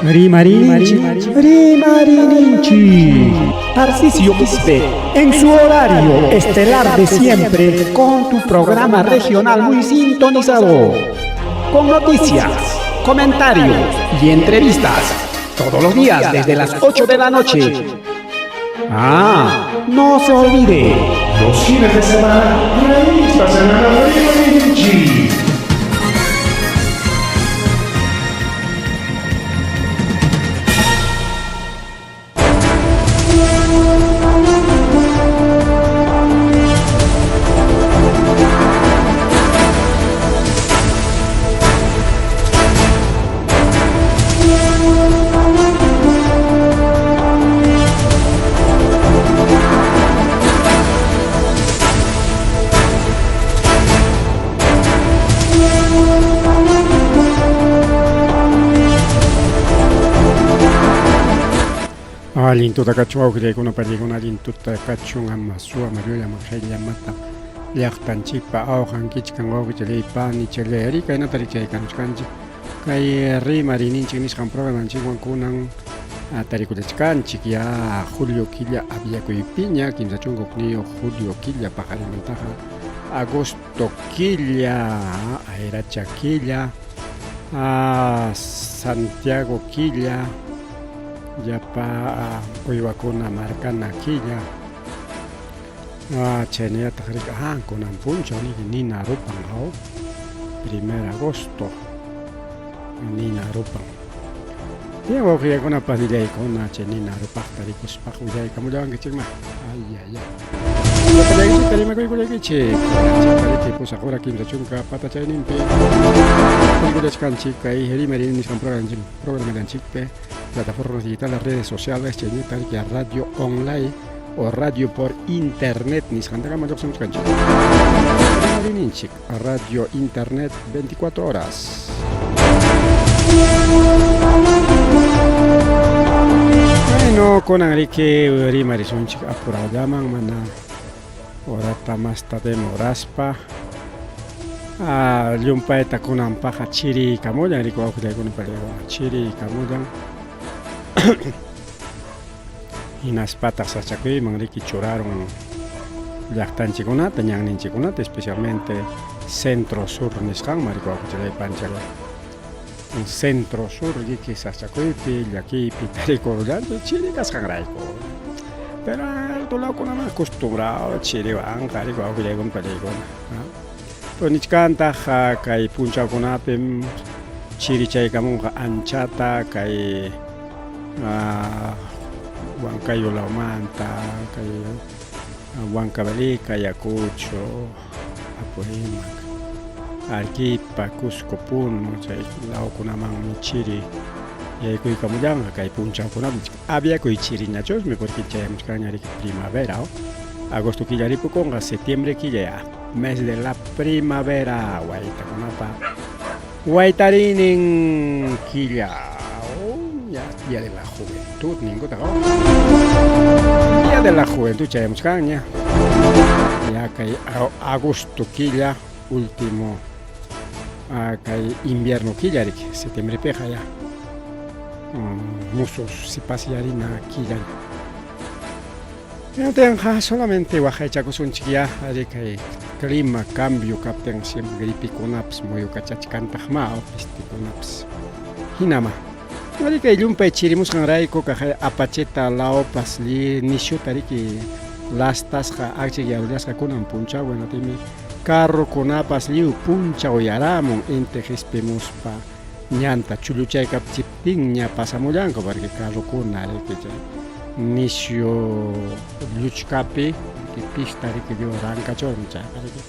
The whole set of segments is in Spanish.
Rimarinchi. Tarcisio Quispe, en su horario estelar de siempre, con tu programa regional muy sintonizado, con noticias, comentarios y entrevistas, todos los días desde las 8 de la noche. No se olvide, los fines de semana, revistas en la Rimarinchi. Alintuta kachua ukre kuna palikuna alintuta kachun amma sua maruya makhaya mata llaqtan chipa awqan kichkan wawqichallay pani challay ari kaynata riqchaykanchkanchik kay rimarininchik nisqan programanchikwan kunan tarikulachkanchik ya julio killa apiakuypiña kimsa chunkuqniyuq julio killa paqarimantaqa agosto killa ayracha killa Santiago killa yapa uywakuna markana killa chaynata qharika kunan punchaw nina rupan 1 agosto nina rupan tiyan wawqiyakuna panillaykuna chay nina rupaqta rikuspaq willaykamullawankichikma Patalaykichik tarimakuykulaykichik pariki pusaq hora kimsa chunka patachayninpi rikulachkanchik kay Rimarin nisqan programadanchikpi plataformas digitales, redes sociales, chaynita radio online o radio por internet nisqantaqa mallaqsamuskanchik Rimarininchik radio internet 24 horas. Bueno, kunan riki rimarisunchik apurallaman mana horata masta demoraspa llumpayta kunanpaqa chiriykamullan riku wawqillaykuna pariykuna chiriykamullan hinaspataq sachakuyman riki churaron llaqtanchikunata ñanninchikunata especialmente centro sur nisqanman riku wawqichalay panchalay centro sur riki sachakuypi llakiypi tarikurullanchik chirikasqanrayku pero tulakunaman acostumbrado chiriwanqa riku wawqillaykuna pariykuna pero nichkantaq kay punchawkunapi chirichaykamunqa anchata kay Huancayulaumanta, Huancavelica, Ayacucho, Apurímac, Arequipa, Cusco, Puno, laukunaman chiri yaykuykamullanqa kay punchawkunaman apiakuy chiriñachusmi porque chayamuchkanña riki primavera agosto killaripukunqa septiembre killa mes de la primavera waytakunapa waytarinin killa Día de la Juventud, Día de la Juventud, chayamuchkanña ya kay agosto killa último kay invierno killa riki septiembre peja ya musos sipasiyarina killa tenga solamente waqaychakusunchik ya ari kay clima cambio kapten siempre gripikunapas muyukachachkantaqma pistikunapas hinama ari kay llumpay chirimusqanrayku kay apacheta laopas nishuta riki lastasqa akchik yarullasqa kunan punchaw bueno timi carrokunapas liw punchaw yaramun inte hispimuspa ñanta chulluchaykapchiptinña pasamullanku porque carrokuna riki nishu lluchkapi pista riki dio rankachormi chayqa riki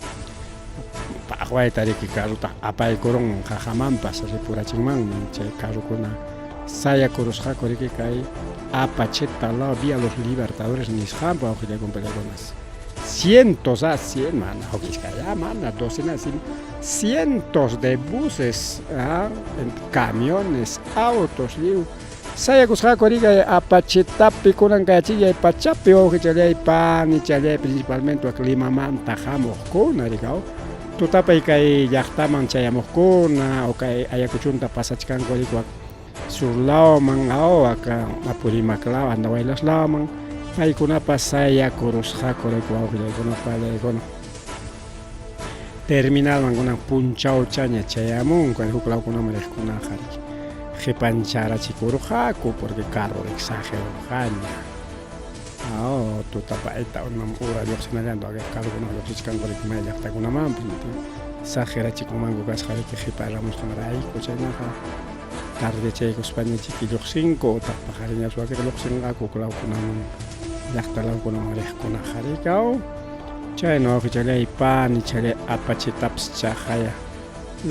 paqwayta riki carruta apaykurun qahamanpas ripurachinmanmi chay carrokuna sayakurusqaku riki kay apacheta lao vía los Libertadores nisqanpa wawqillaykuna pariaykunas cientos cien mana hawkishkaya mana docenas cientos de buses camiones autos liw sayakusqaku riki apachetapi kunan kayachillay pachapi wawqichalay pani chalay principalmente Limamanta hamuqkuna riki tutapay kay llaqtaman chayamuqkuna o kay Ayacuchunta pasachkanku riki sur lado man acá Apurímac lado Andahuaylas lado man paykunapas sayakurusqa kurayku wawqillaykunaqa pallaykuna terminal mankunan punchawchaña chayamunku huk lawkunaman riqkunaqa qipancharachikuruqaku porque carro exagerurqaña tutapayta unam ura lluqsinallanta carrokuna lluqsichkanku may llaqtakunamanpas exagerachikumanku kasqariki qhiparamusqanrayku chaynaqa tarde-chaykuspañachiki lluqsinku utaq paqariñas wakiqa lluqsinqaku huk lawkunaman llaqta lawkunaman riqkunaqa rikaw chayna wawqichalay pani chalay apachitapas chaqaya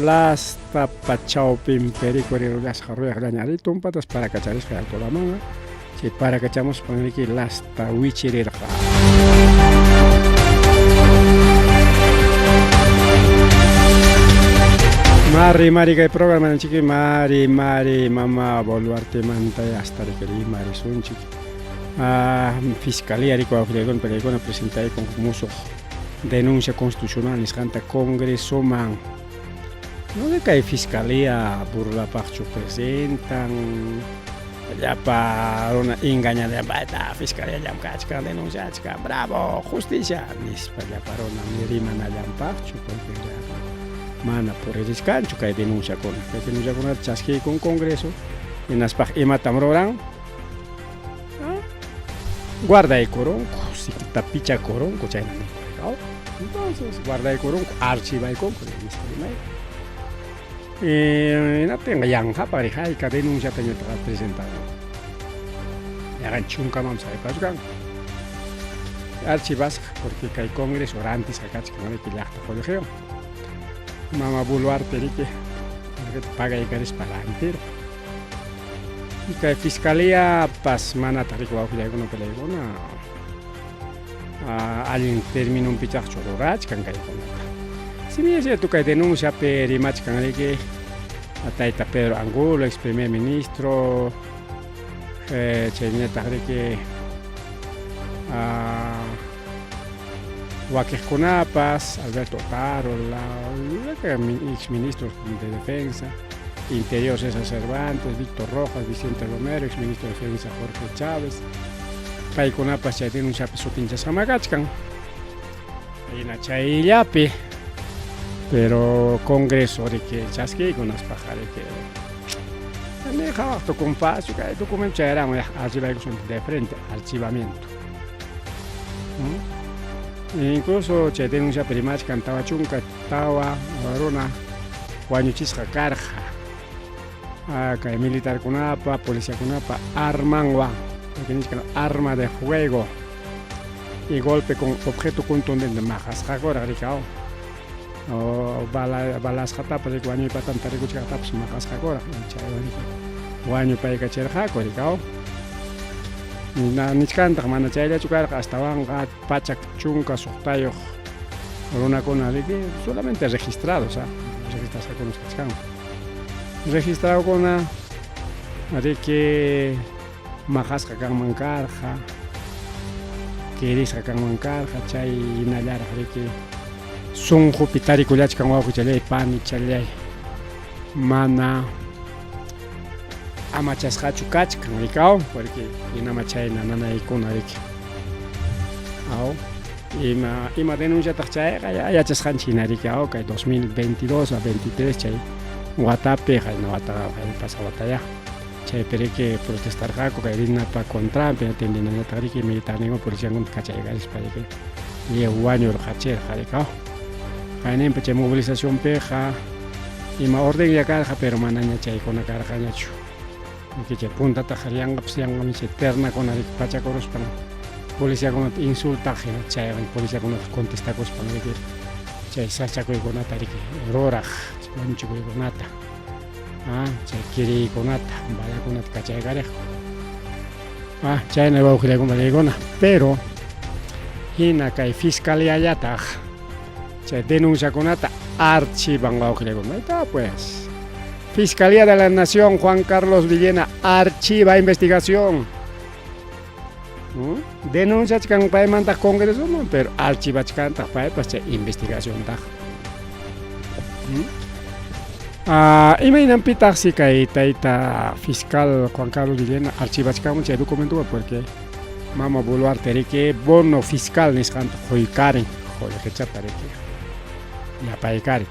lasta pachawpin perikuririlasqa ruyaqllaña ari tumpatas parakacharisqa altulamanga chay parakachamuspanriki lasta wichirirqa mari kay programa nanchiki mari mama Boluartemanta hasta rikiri mari sunchik Fiscalía rico wawqillaykuna pallaykuna presentayku musuq denuncia constitucional nisqanta Congreso man no de kay Fiscalía burlapaqchu presentan llapa runa engañallapata Fiscalía llamkachka denunciachka bravo justicia nispa llapa runa rimanallanpaqchu porque mana puririskanchu kay denunciakuna chaskiyku Congreso hinaspaq imatam ruran guardaykurunku siquita pichakurunku chayna nikurqa entonces guardaykurunku archivaykunku inatinqa yanqapaq riqayqa denunciata ñataqa presentado yaqa chunkaman saykachkan archivasqa porque kay Congreso antes kachkanriki llaqta colegio mama Boluarte riki pagaykarispa lantiro y kay Fiscalía pas manata rico wawqillaykuna pallaykuna allin terminum pichaqchu rurachkan kaykunata si bien es cierto kay denunciapi rimachkanriki tayta Pedro Angulo ex primer ministro chayñataq riki wakiqkunapas Alberto Otarola ex ministros de defensa Interior César Cervantes, Víctor Rojas, Vicente Romero, ex ministro de Defensa Jorge Chávez, paykunapas chay denunciapi sutinchasqamaqachkan hina chayllapi pero Congreso riki chaskiykunaspaqa riki niqa waqtu compasio kay documento chayaramun archibaykusunta de frente archivamiento incluso chay denunciapi rimachkan tawa chunka tawa runa wañuchisqa karqa kay militarkunapa policiakunapa armanwan arma de fuego y golpe con objeto contundente maqasqakura rikaw balasqatapas riki wañuypatanta rikuchkatapas maqasqakura chaywaniki wañupayqa chirqaku rikaw nichkantaq mana chayllachu karqa astawanqa pachak chunka suqtayuq runakuna riki solamente registrados registrasqakunas kachkanku registradokuna riki maqasqa kanman karqa kirisqa kanman karqa chay hinallaraq riki sunqupi tarikullachkan wawqichalay pani challay mana amachasqachu kachkan rikaw porque hinama chayna nanaykuna riki ima denunciataq chayqa yachasqanchik hina riki kay 2022 a 23 chay watapi qayna wataqa pasaq wataya chaypi riki protestarqaku kay rinapa contrapi atendinañataq riki militarninwan policiakunata kachaykarispa riki lliw wañurqachirqa rikaw qayninpa chay movilizacionpiqa ima orden karqa pero manaña chaykuna karqañachu riki chay puntataqa yanqapas yanqami chay ternakuna riki pachakuruspan policiakunata insultaq hina chaywan policiakunata contestakuspan riki chay sachakuykunata riki ruraq wanchikuykunata chay kiriykunata balakunata kachaykariq chayna wawqillaykuna pallaykuna pero hina kay Fiscaliallataq chay denunciakunata archivan wawqillaykuna mayta pues Fiscalía de la Nación Juan Carlos Villena archiva investigación denunciachkan paymantaq Congresoman pero archivachkantaq paypas chay investigaciontaq Imagínate pitasi kay taita fiscal Juan Carlos Villena archivachkamun chay documento porque mama Boluarte riki bono fiscal nisqanta qoykarin qollejechata riki yapaykari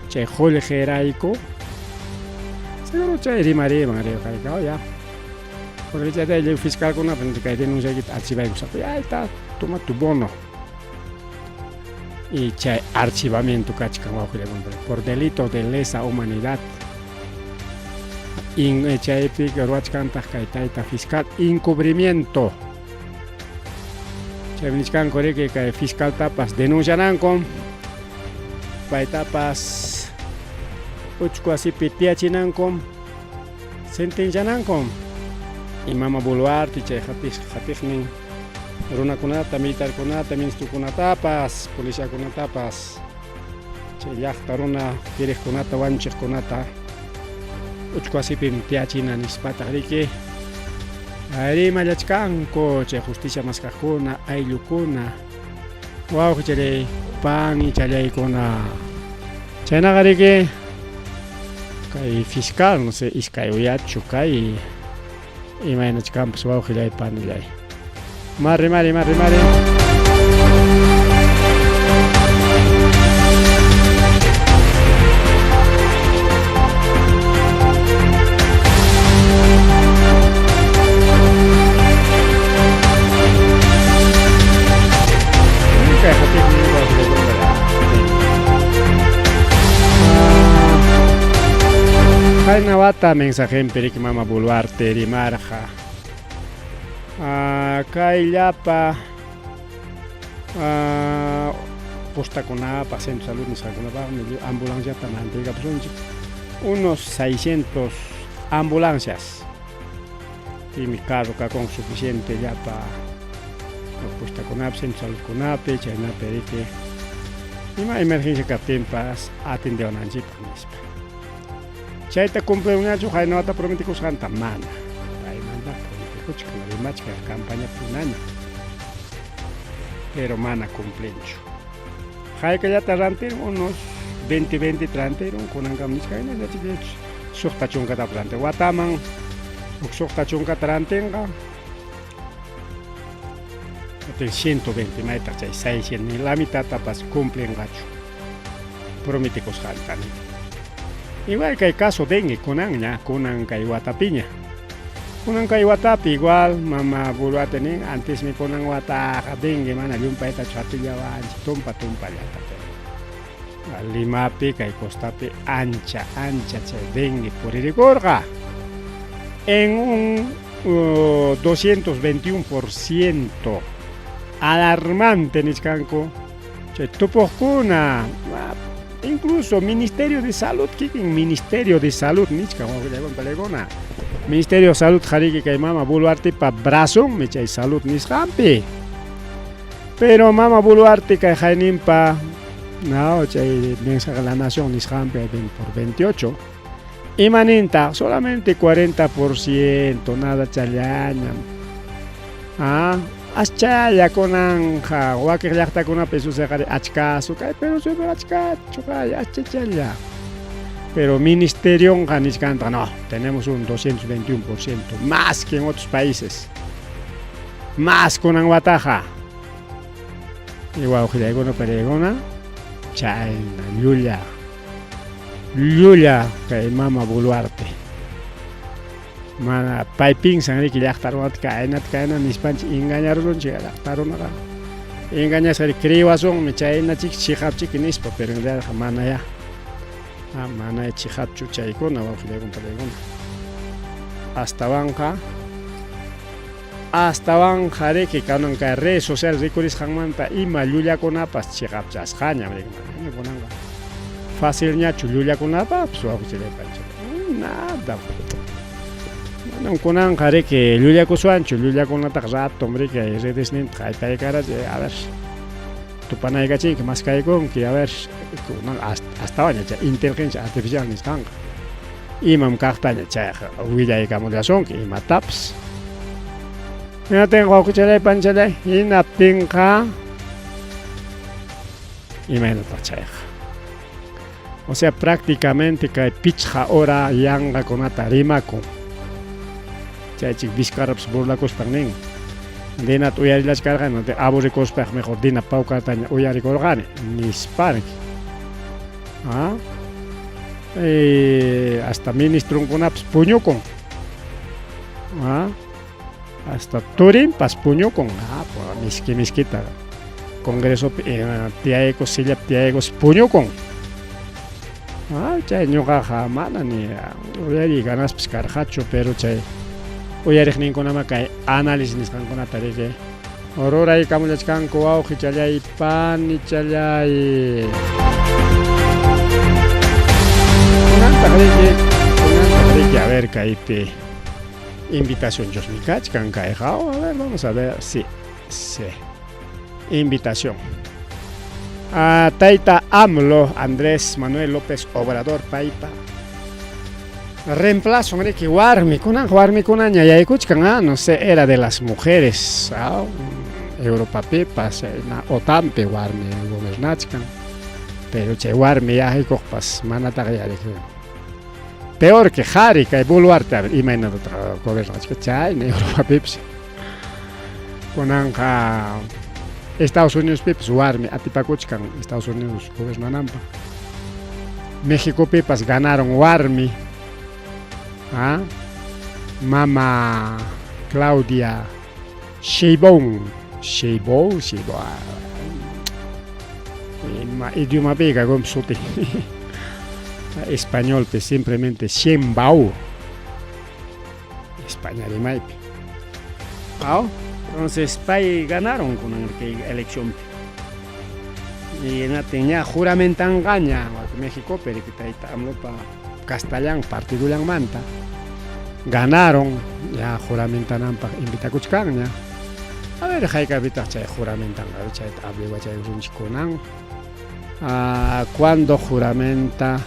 chay qollejerayku seguro chay rimariman riqayqa ya porque chay fiscal kuna kay denunciaykita archivaykusapa ya está toma tu bono y chay archivamiento kachkan por delito de lesa humanidad chaypi ruachkantaq kay tayta fiscal encubrimiento chaypi nishkanku riki kay fiscal tapas denunciananku paytapas uchku asipi tiyachinanku sentenciananku y mama Boluarte chay qatiqnin runakunata, militarkunata, ministrokunatapas, policiakunatapas, chay llaqta runa kiriqkunata, wanchiqkunata uchku asipim tiyachina nispataq riki rimallachkanku chay justicia maskaqkuna, ayllukuna, wawqi chay pani challaykuna chaynaqa riki kay fiscal no sé iskay uyachu kay imaynachkanpas wawqillay panillay Mari. Kayna wata mensaje perik mama Boluarte rimarqa kay llapa postakunapas centro salud nisqakunapaqmi ambulanciata manteykapushanchik unos 600 ambulancias timi carro kakun suficiente llapa postakunapi centro saludkunapi chaynapi riki ima emergencia kaptinpas atendewananchikpaq nispa chayta cumplirunñachu haynawata prometikusqanta mana paymanta rimachka campaña punaña pero mana cumplenchu haykallata rantin unos 20 trantiron kunankam niskayna yachik suqta chunkata rantin wataman suqta chunkata rantinqa 120 maytaq chay 600 la mitad tapas cumplenqachu prometikusqanta igual kay caso dengue kunanña kunan kay watapiña kunan kay watapi igual mama Boluarte nin antes mi kunan wata dengue mana llumpayta chatillawanchik tumpa llata Limapi kay costapi ancha chay dengue puririkurqa en un 221% alarmante niskanku chay tupuqkuna incluso Ministerio de Salud Ministerio de Salud nichka wawallawan Ministerio de Salud jariki kay mama Boluarte pa brazo me chay salud nisqampi pero mama Boluarte kay hayninpa no chay mensaje a la nación nisqampi por 28 imaninta solamente 40% nada challaña aschaya kunanja waqi llaqtakunapi susaqari achkasu kay pero super achkachu kay achachalla pero ministerio nishkanta no tenemos un 221% más que en otros países más kunan wataja igual qillaykuna pereykuna chayna llulla kay mama Boluarte mana pay pinsan riki llaqtarunata kayna nispanchik engañarunchik llaqtarunaqa engañasqari crewasunmi chaynachik chiqapchik nispa pero en realidad mana ya mana chiqapchu chaykuna wawqillaykuna hasta riki kanan kay redes sociales rikurisqanmanta ima llullakunapas chiqapchasqaña kunanqa fácil ñachu llullakunapas wawqillaypanchik nada kunanqa riki llullakusuanchu llullakunataqa ratum riki redes ninta haypaykaras a ver tupanaykachinki maskaykunki a ver hastawaña chay inteligencia artificial nisqanqa imam kaqtaña chay willaykamullassunki imatapas ñatin wawqichallaypanchalay hinaptinqa imaynataq chayqa O sea, prácticamente que pichha hora yanga con atarimako. Chaychik viscaraps burlacos pernin. Dina uyarilas cargan, aburricos per mejor dina paucataña uyaricorgane, nisparki. ¿Ah? Hasta ministro kunaps puñucon. ¿Ah? Hasta Turín pas puñucon. Ah, pues miskita. Congreso tiaecos silla tiaecos puñucon. Ah, chay ñuqaqa manani uyari ganaspis karqachu, pero chay uyariqninkunama kay análisis nisqankunata riqay. Auroray kamullachkanku wawqi challay pani challay. Kunantaq riqay, a ver kaypi invitación chusmikachkan kayqa. A ver, vamos a ver, sí. Invitación. Taita AMLO, Andrés Manuel López Obrador, paipa. Reemplazo, hombre, que warmi kuna ñayaykuchkan, no sé, era de las mujeres, Europa pipas, na otampe warmi gobernachkan, pero che warmi yahikopas manata yayaykuchkan. Peor que Jari, que Boluarte, a ver, imagínate otra gobernachkan, chay, en Europa pips. Kunanja Estados Unidos pipas warmi atipakuchkan, Estados Unidos gobernanampa. México pipas ganaron warmi. ¿Ah? Mama Claudia Sheinbaum. Idioma pega como sote. Español pues simplemente Sheinbaum. España de Maipe. Entonces, país ganaron con la elección. Y no tenía juramentan gaña México, pero que está para castellán, partido yang manta. Ganaron, ya juramentan para invitar a Cuchcaña. A ver, hay que evitar chay juramentan, a ver, chay hablo chay runchiconan. Cuando juramenta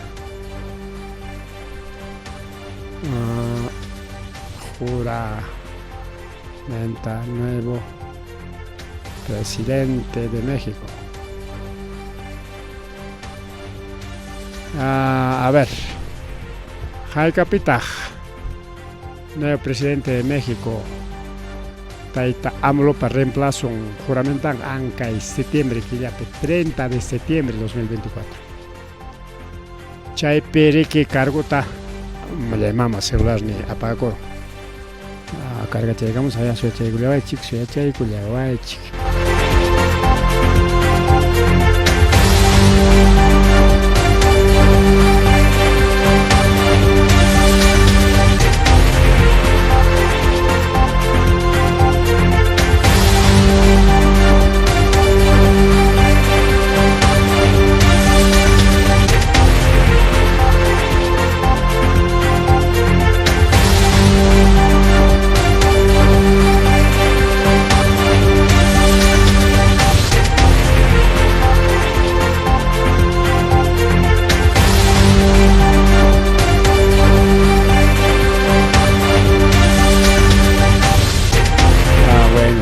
nuevo presidente de México. A ver, Jai Capitaj, nuevo presidente de México, Taita AMLO para reemplazo juramentan anca y septiembre, que ya 30 de septiembre de 2024. Chay pere que cargo ta, me llamamos celular ni apagó. Carga llegamos allá suya chay kuliaway chik suya chay kuliaway chik.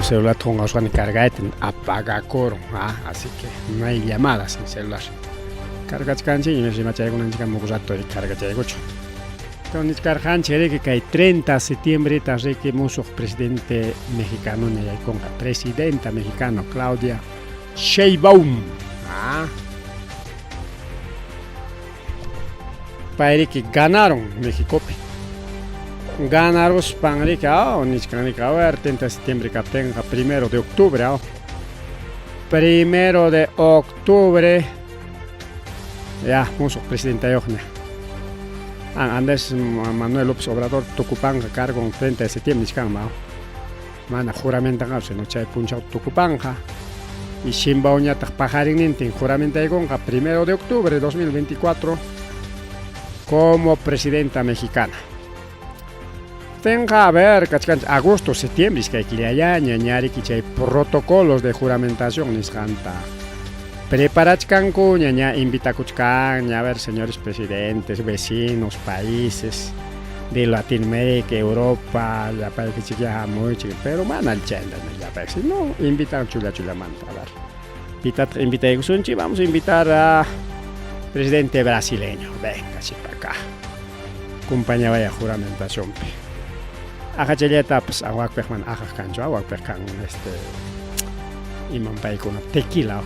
Celular con oswan carga apaga coro, así que no hay llamadas en celular. Carga canchi y me se macha con un chica muy rato de carga de gocho. Entonces cargan chere que hay 30 de septiembre tras que muso presidente mexicano ni hay con presidenta mexicano Claudia Sheinbaum. Para que ganaron México. Ganaron Spanrica, Niscanica, 30 de septiembre, capten, 1 de octubre. 1 de octubre, ya, muso presidente Yohne. Andrés Manuel López Obrador, Tucupanga, cargo 30 de septiembre, Niscama. Mana, juramento, no chay puncha Tucupanga. Y Sheinbaum ya pajarin, juramento con 1 de octubre de 2024 como presidenta mexicana. Tenga a ver, agosto, septiembre, es que hay que allá, ñañari, que hay protocolos de juramentación, niscanta. Preparachcanco, ñaña, invita a a ver, señores presidentes, vecinos, países de Latinoamérica, Europa, ya parece que ya muy chido, pero man al chenda, ya parece, no, invitan chula manta, a ver. Invita a vamos a invitar a presidente brasileño, venga, si para acá. Compañía vaya juramentación. Aja cheleta, pues agua pejman, aja cancho, agua pejan, iman pa con tequila,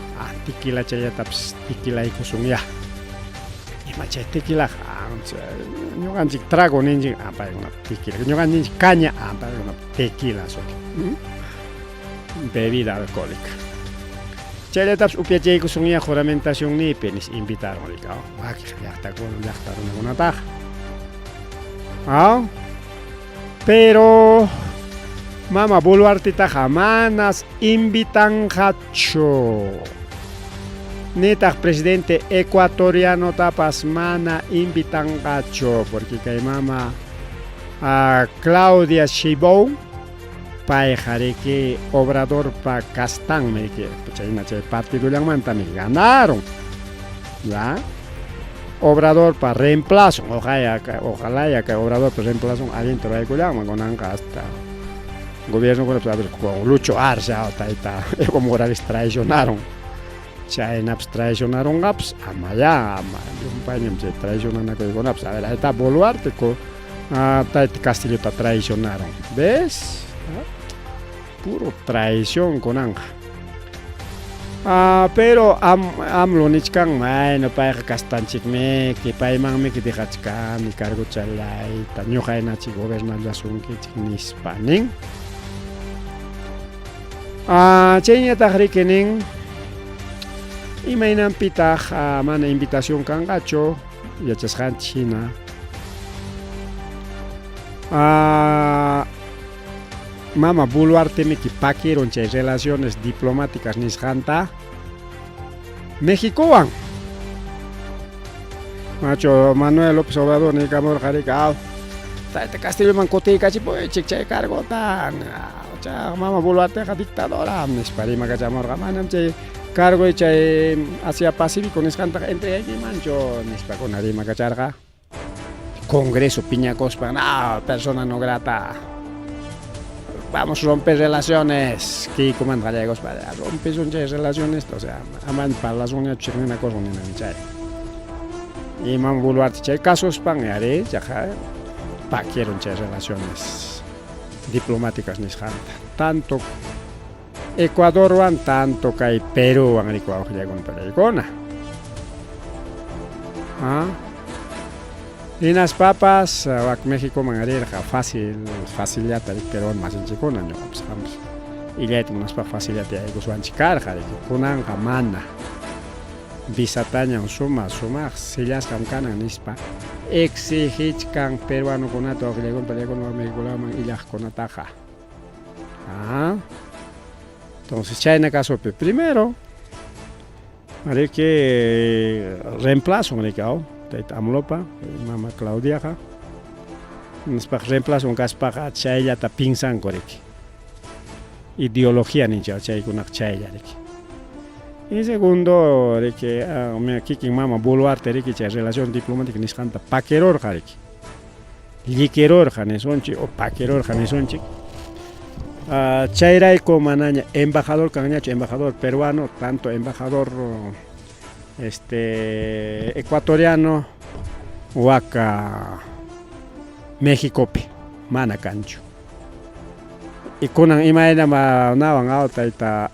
tequila cheleta, pues tequila y kusunya. Y mache tequila, yo ganchi trago ninji, para una tequila, yo ganchi caña, para una tequila, bebida alcohólica. Cheleta, pues upia kusunya juramentación ni penis invitaron ligao, aquí ya está una taja. Pero mama Boluarte tajamanas invitan hacho. Neta presidente ecuatoriano tapas mana invitan hacho porque que mama a Claudia Sheinbaum paejare que Obrador pa Castán me que pues partido yang manta me ganaron. ¿Ya? Obrador para reemplazo, ojalá ya que Obrador para reemplazo adentro de Cuyama con hasta gobierno con Lucho Arce Evo Morales traicionaron Chainaps traicionaron gaps amaya un paño se traicionan con gaps a ver ahí está Boluarte con Castillo está traicionaron ¿ves? Puro traición con anja. Pero AMLO nichkan no pa kastanchik me que pa imang que dejachkan mi cargo chalay taño jaina chi gobernal yasun que nispaning chenya tahrikening imainan pitaj mana invitación kangacho yachashan China Mama Boluarte me que paquieron relaciones diplomáticas nisjanta México van macho Manuel López Obrador ni camor jaricao este Castillo mancotica chipo chiche cargo tan mama Boluarte ja dictadora nisparima cachamor gamanam che cargo che Asia Pacífico nisjanta entre aquí mancho nispaco narima cacharga Congreso Piña Cospa persona no grata. Vamos a romper relaciones. ¿Qué coman gallegos para romper relaciones? O sea, aman para las uñas chirnena cosa ni nada. Y man Boluarte chay casos pangeare ya pa quiero relaciones diplomáticas ni janta. Tanto Ecuador van tanto que Perú van a Ecuador ya con peregona. Y las papas, México mangarir facilidad pero más en chicona no pues y ya tenemos unas papas facilidad de guswan chicar jare kunan gamana bisataña suma sillas kamkana nispa exigich kan peruano konato aglegon peregon México y las konataja entonces China caso primero haré que reemplazo mercado Amlopa, mama Claudia, nos para reemplazo un caspaja chaya ta pinsan coreki. Ideología ni chay con chaya y segundo que me aquí que mama Boluarte que chay relación diplomática ni canta paqueror jareki. Liqueror janesonchi o paqueror janesonchi. Chayray como manaña embajador canañacho embajador peruano tanto embajador ecuatoriano Huaca México mana cancho y con imaina nawan alta ita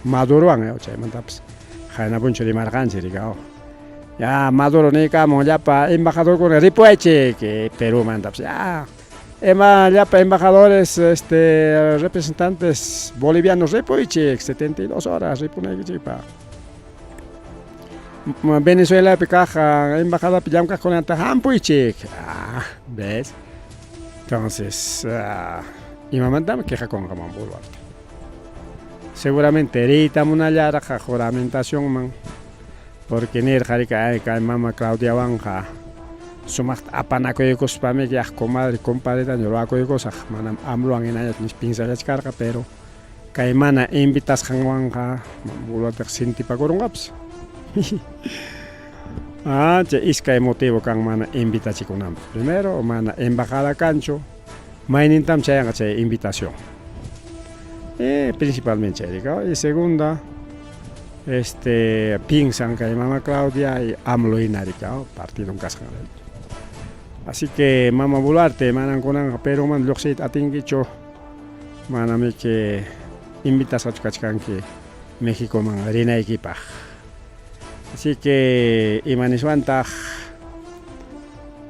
Maduro ang chay mantaps jaina buncho de marganche digao ya Maduro ni kamo ya pa embajador con ripoeche que Perú mantaps ya ya pa embajadores representantes bolivianos ripoeche 72 horas ripone chipa Venezuela picaja embajada pijamca con antajampo y check ves entonces y mamá me queja con Ramón Boluarte seguramente ahorita una lara juramentación man porque ni el jarica que mamá Claudia Banja sumat apanaco de cospame ya comadre compadre tan yo lo hago de cosas manam AMLO en años mis pinzas carga pero caimana invitas Banja Boluarte sinti pa corungaps iska motivo kan mana invitaci kunam. Primero mana embajada cancho, mainintam chayanga chay invitación. Principalmente chay, y segunda piensan que Mama Claudia y AMLO inaricao partido en casca. Así que Mama Boluarte manan konan pero man loxit atingicho maname que invitas a chukachkanki México man rina equipa. Así que imaniswanta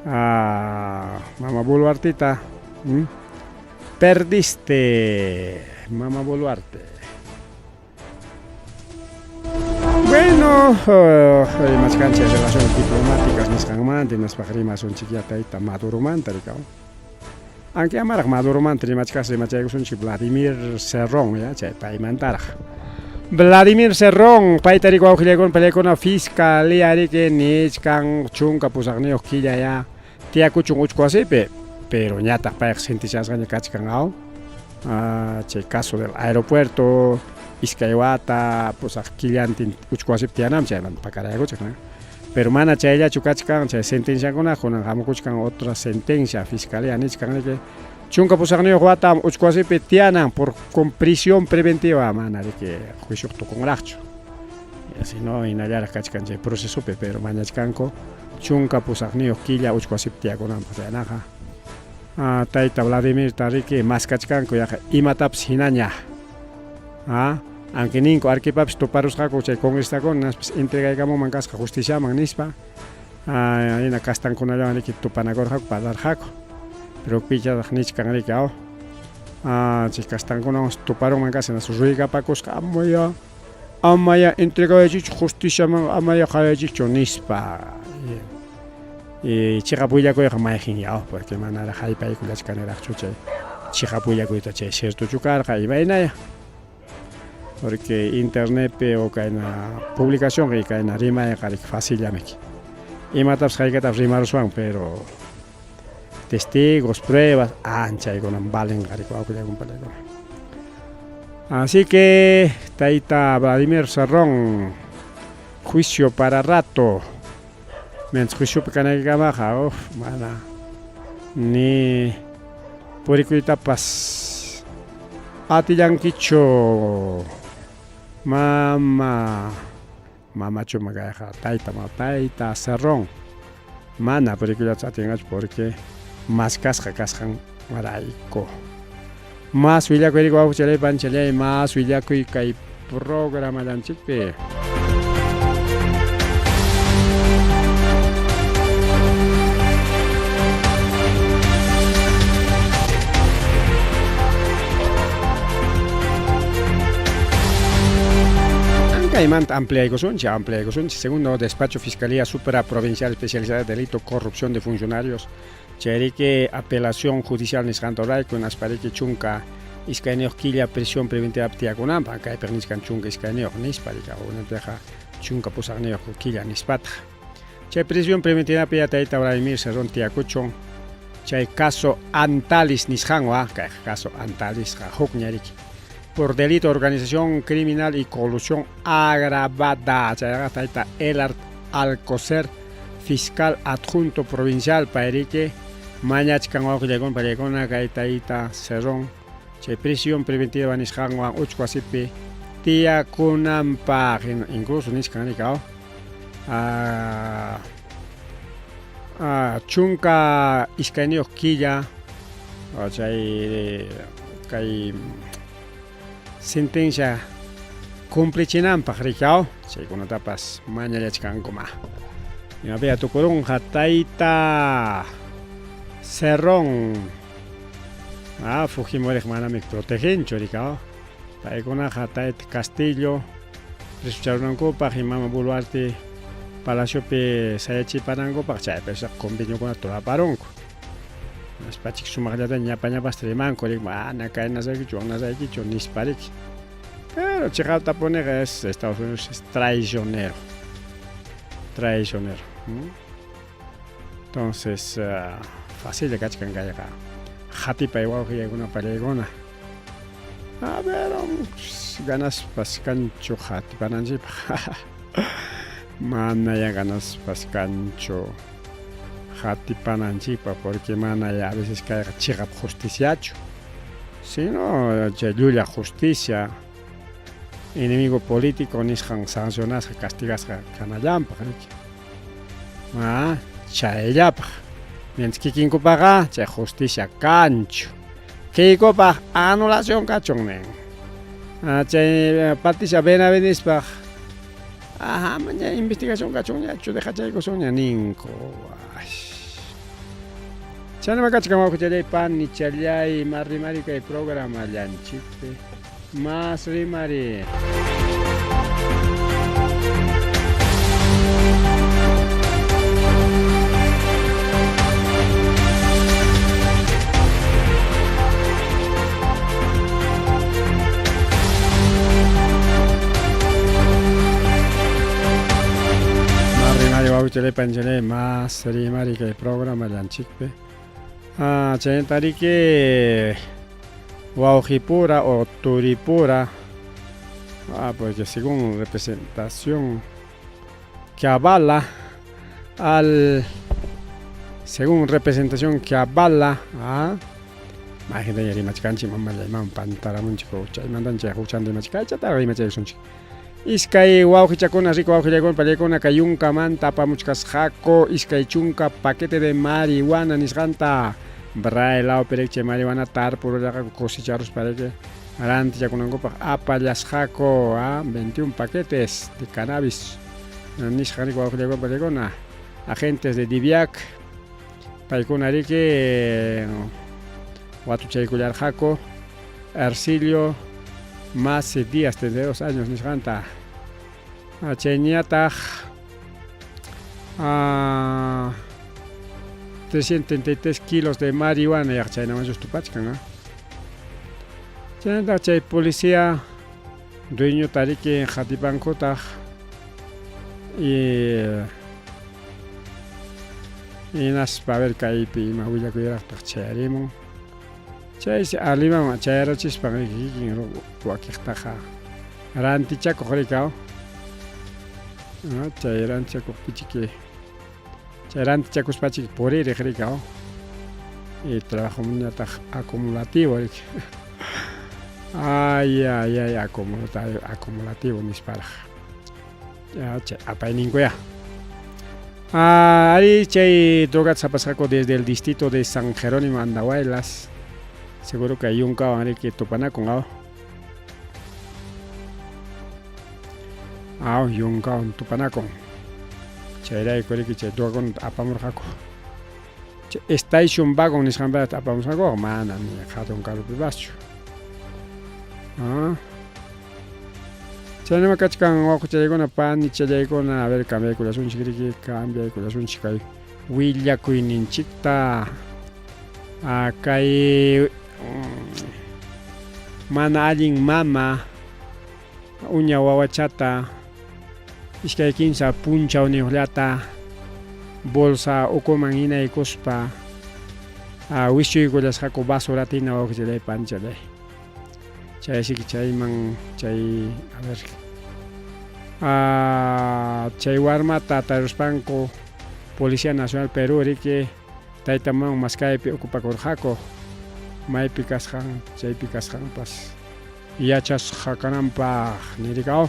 Mama Boluartita perdiste Mama Boluarte. Bueno, más canchas de relaciones diplomáticas nos canmantes, nos pagrimas un chiquiata y Maduro mantaricao. Aunque amarak Maduro mantri más casi más un Vladimir Serrón ya, chay paimantar. Vladimir Serrón, paitarico auxiliar con la fiscalía que ni can chunga pusagni oquilla ya, tía cuchung uchcoasepe, pero ya ta paik senticias gaña cachcangao. Chay caso del aeropuerto. Iskaiwata, pues aquillantin uchcoasip tianam chay man pakarayago chakna. Pero mana chaylla chukachkan chay sentencia con hamukuchkan otra sentencia fiscalía nichkan que chunka pusagni wata uchcoasip tianam con prisión preventiva mana de que juicio to con racho. Y así no inayara kachkan chay proceso pero mañachkanko chunka pusagni quilla uchcoasip tiagonam pasanaja. Taita Vladimir tariki mas kachkanko ya imataps hinaña. Aunque ninco arquipaps toparos jaco chay con esta con nas entrega gamo mancasca justicia magnispa ina castan con allá ni que topanagor jaco para dar jaco pero picha nich kan ni cao castan con nos toparon mancas en su ruiga pacos amaya entrega de justicia amaya jayo nispa y chicapuya ko ya majin ya porque manara jai películas canera chuche chicapuya ko ita che cierto chucar jai vaina porque internet o que una publicación que hay una rima es fácil ya me y matas hay que rimar suan pero testigos pruebas ancha y con un valen así que taita Vladimir Serrón juicio para rato mientras juicio pequeña que baja mana ni por etapas atiyanquicho Mama chumagaja taita Serrón mana película chatingas porque más cascan maraico más villa que digo chele panchele más villa que hay programa lanchipe amplia segundo despacho Fiscalía Supraprovincial Especializada de Delito Corrupción de Funcionarios Cherique apelación judicial niscantoray con asparique chunca iscaineo quilla prisión preventiva tiagonampa cae perniscan chunca iscaineo nisparica o nenteja chunca pusagneo quilla nispata che prisión preventiva pia taita Vladimir Serrón tiacuchon che caso Antalis nisjanwa caso Antalis jukñariki por delito de organización criminal y colusión agravada. El Alcocer, fiscal adjunto provincial, Pairique, Mañachcanwa, Parecona, Gaitaita, Serrón, prisión preventiva Nishanwa, Uchquasipi, Tia Kunampa, incluso Niscanicao, Chunca Iscainio Quilla, sentencia cumplichinampa ricao según tapas mañana chcancoma y había tu corón jataita Serrón Fujimori manami protegen choricao paigona jatait Castillo resucharon copa Mama Boluarte Palacio pe sayachi parango pa chay pesa convenio con toda paronco las pachik sumagada ñapa pastremanco lik mana caena zaki nisparik pero chicalta poner es Estados Unidos es traicionero entonces fácil de cachcan gaya jati pa igual que una paregona a ver ganas pascancho jati pananji mana ya ganas pascancho Jati pananchipa porque mana ya a veces cae chica justiciacho si no ya justicia enemigo político nisqan sancionasqa castigasqa kanallanpaq riki. Chayllapaq mientras kikinkupaqa chay justicia kanchu. Kaykunpaq anulación kachun nin. Chay Patricia Benavides-paq maña investigación kachun ñachu dejachaykusun ña ninku. Chaynama kachkan wawqichalay pani challay marrimari kay programa llanchikpi mas rimari. Wawqichalay panchalay mas rimari kay programa llanchikpi. Chaynatariki Wauhipura o Turipura, porque según representación que avala según representación que avala imagínate yari machkanchi mamalla imam pantaramunchiko chay mandancha huchandi machkay chatara imachaysunchik iskay wawqichakuna rico wawqillaykuna pallaykuna kay yunkamanta apamuchkasqaku iskay chunka paquete de marihuana nisqanta brailao perekche marihuana tarpuraqa cosecharus parece arantillakunankupaq apallasqaku 21 paquetes de cannabis nisqa rico wawqillaykuna pallaykuna agentes de DIVIAC paykuna riki watuchaykullarqaku Ercilio más días, 32 años, nisqanta. Chayñataq 333 kilos de marihuana yaqchaynaman sustupachkan. Chaynataq chay policía dueño tariki Jatipankutaq y naspa ver kaypi ima willakuyaraqtaq chayarimun. Chay aliman chayrachispa kikin wakiqtaqa rantichakuq rikaw. Chay rantichakuq pichiki chay rantichakuspachiki puririq rikaw. Y trabajo muñataq acumulativo rik. Ay acumulativo nisparaq. Chay apayninkuya. Ari chay drogas sapasqaku desde el distrito de San Jerónimo Andahuaylas. Seguro que hay un cabrón que topana con algo. Yung cabrón topana con. Chayra y que chay dogon apamurjako. Station wagon ni sambal apamurjako mana ni jatun carro pibacho. Chayna makachkan wako chaygona pan ni chaygona a ver cambia kulasun chikriki cambia kulasun chikay. Willa kuininchikta. Kay mana allin mama uña wawachata iskay kimsa puncha uniqllata bolsa ukuman hinaykuspa wisuykullasqaku basuratina wawqichalay panchalay chaysiki chayman chay chay warmata taruspanku Policía Nacional Perú riki taytaman maskaypi ocupakurqaku maypi kasqan chaypi kasqanpas yachasqakananpaq nirikaw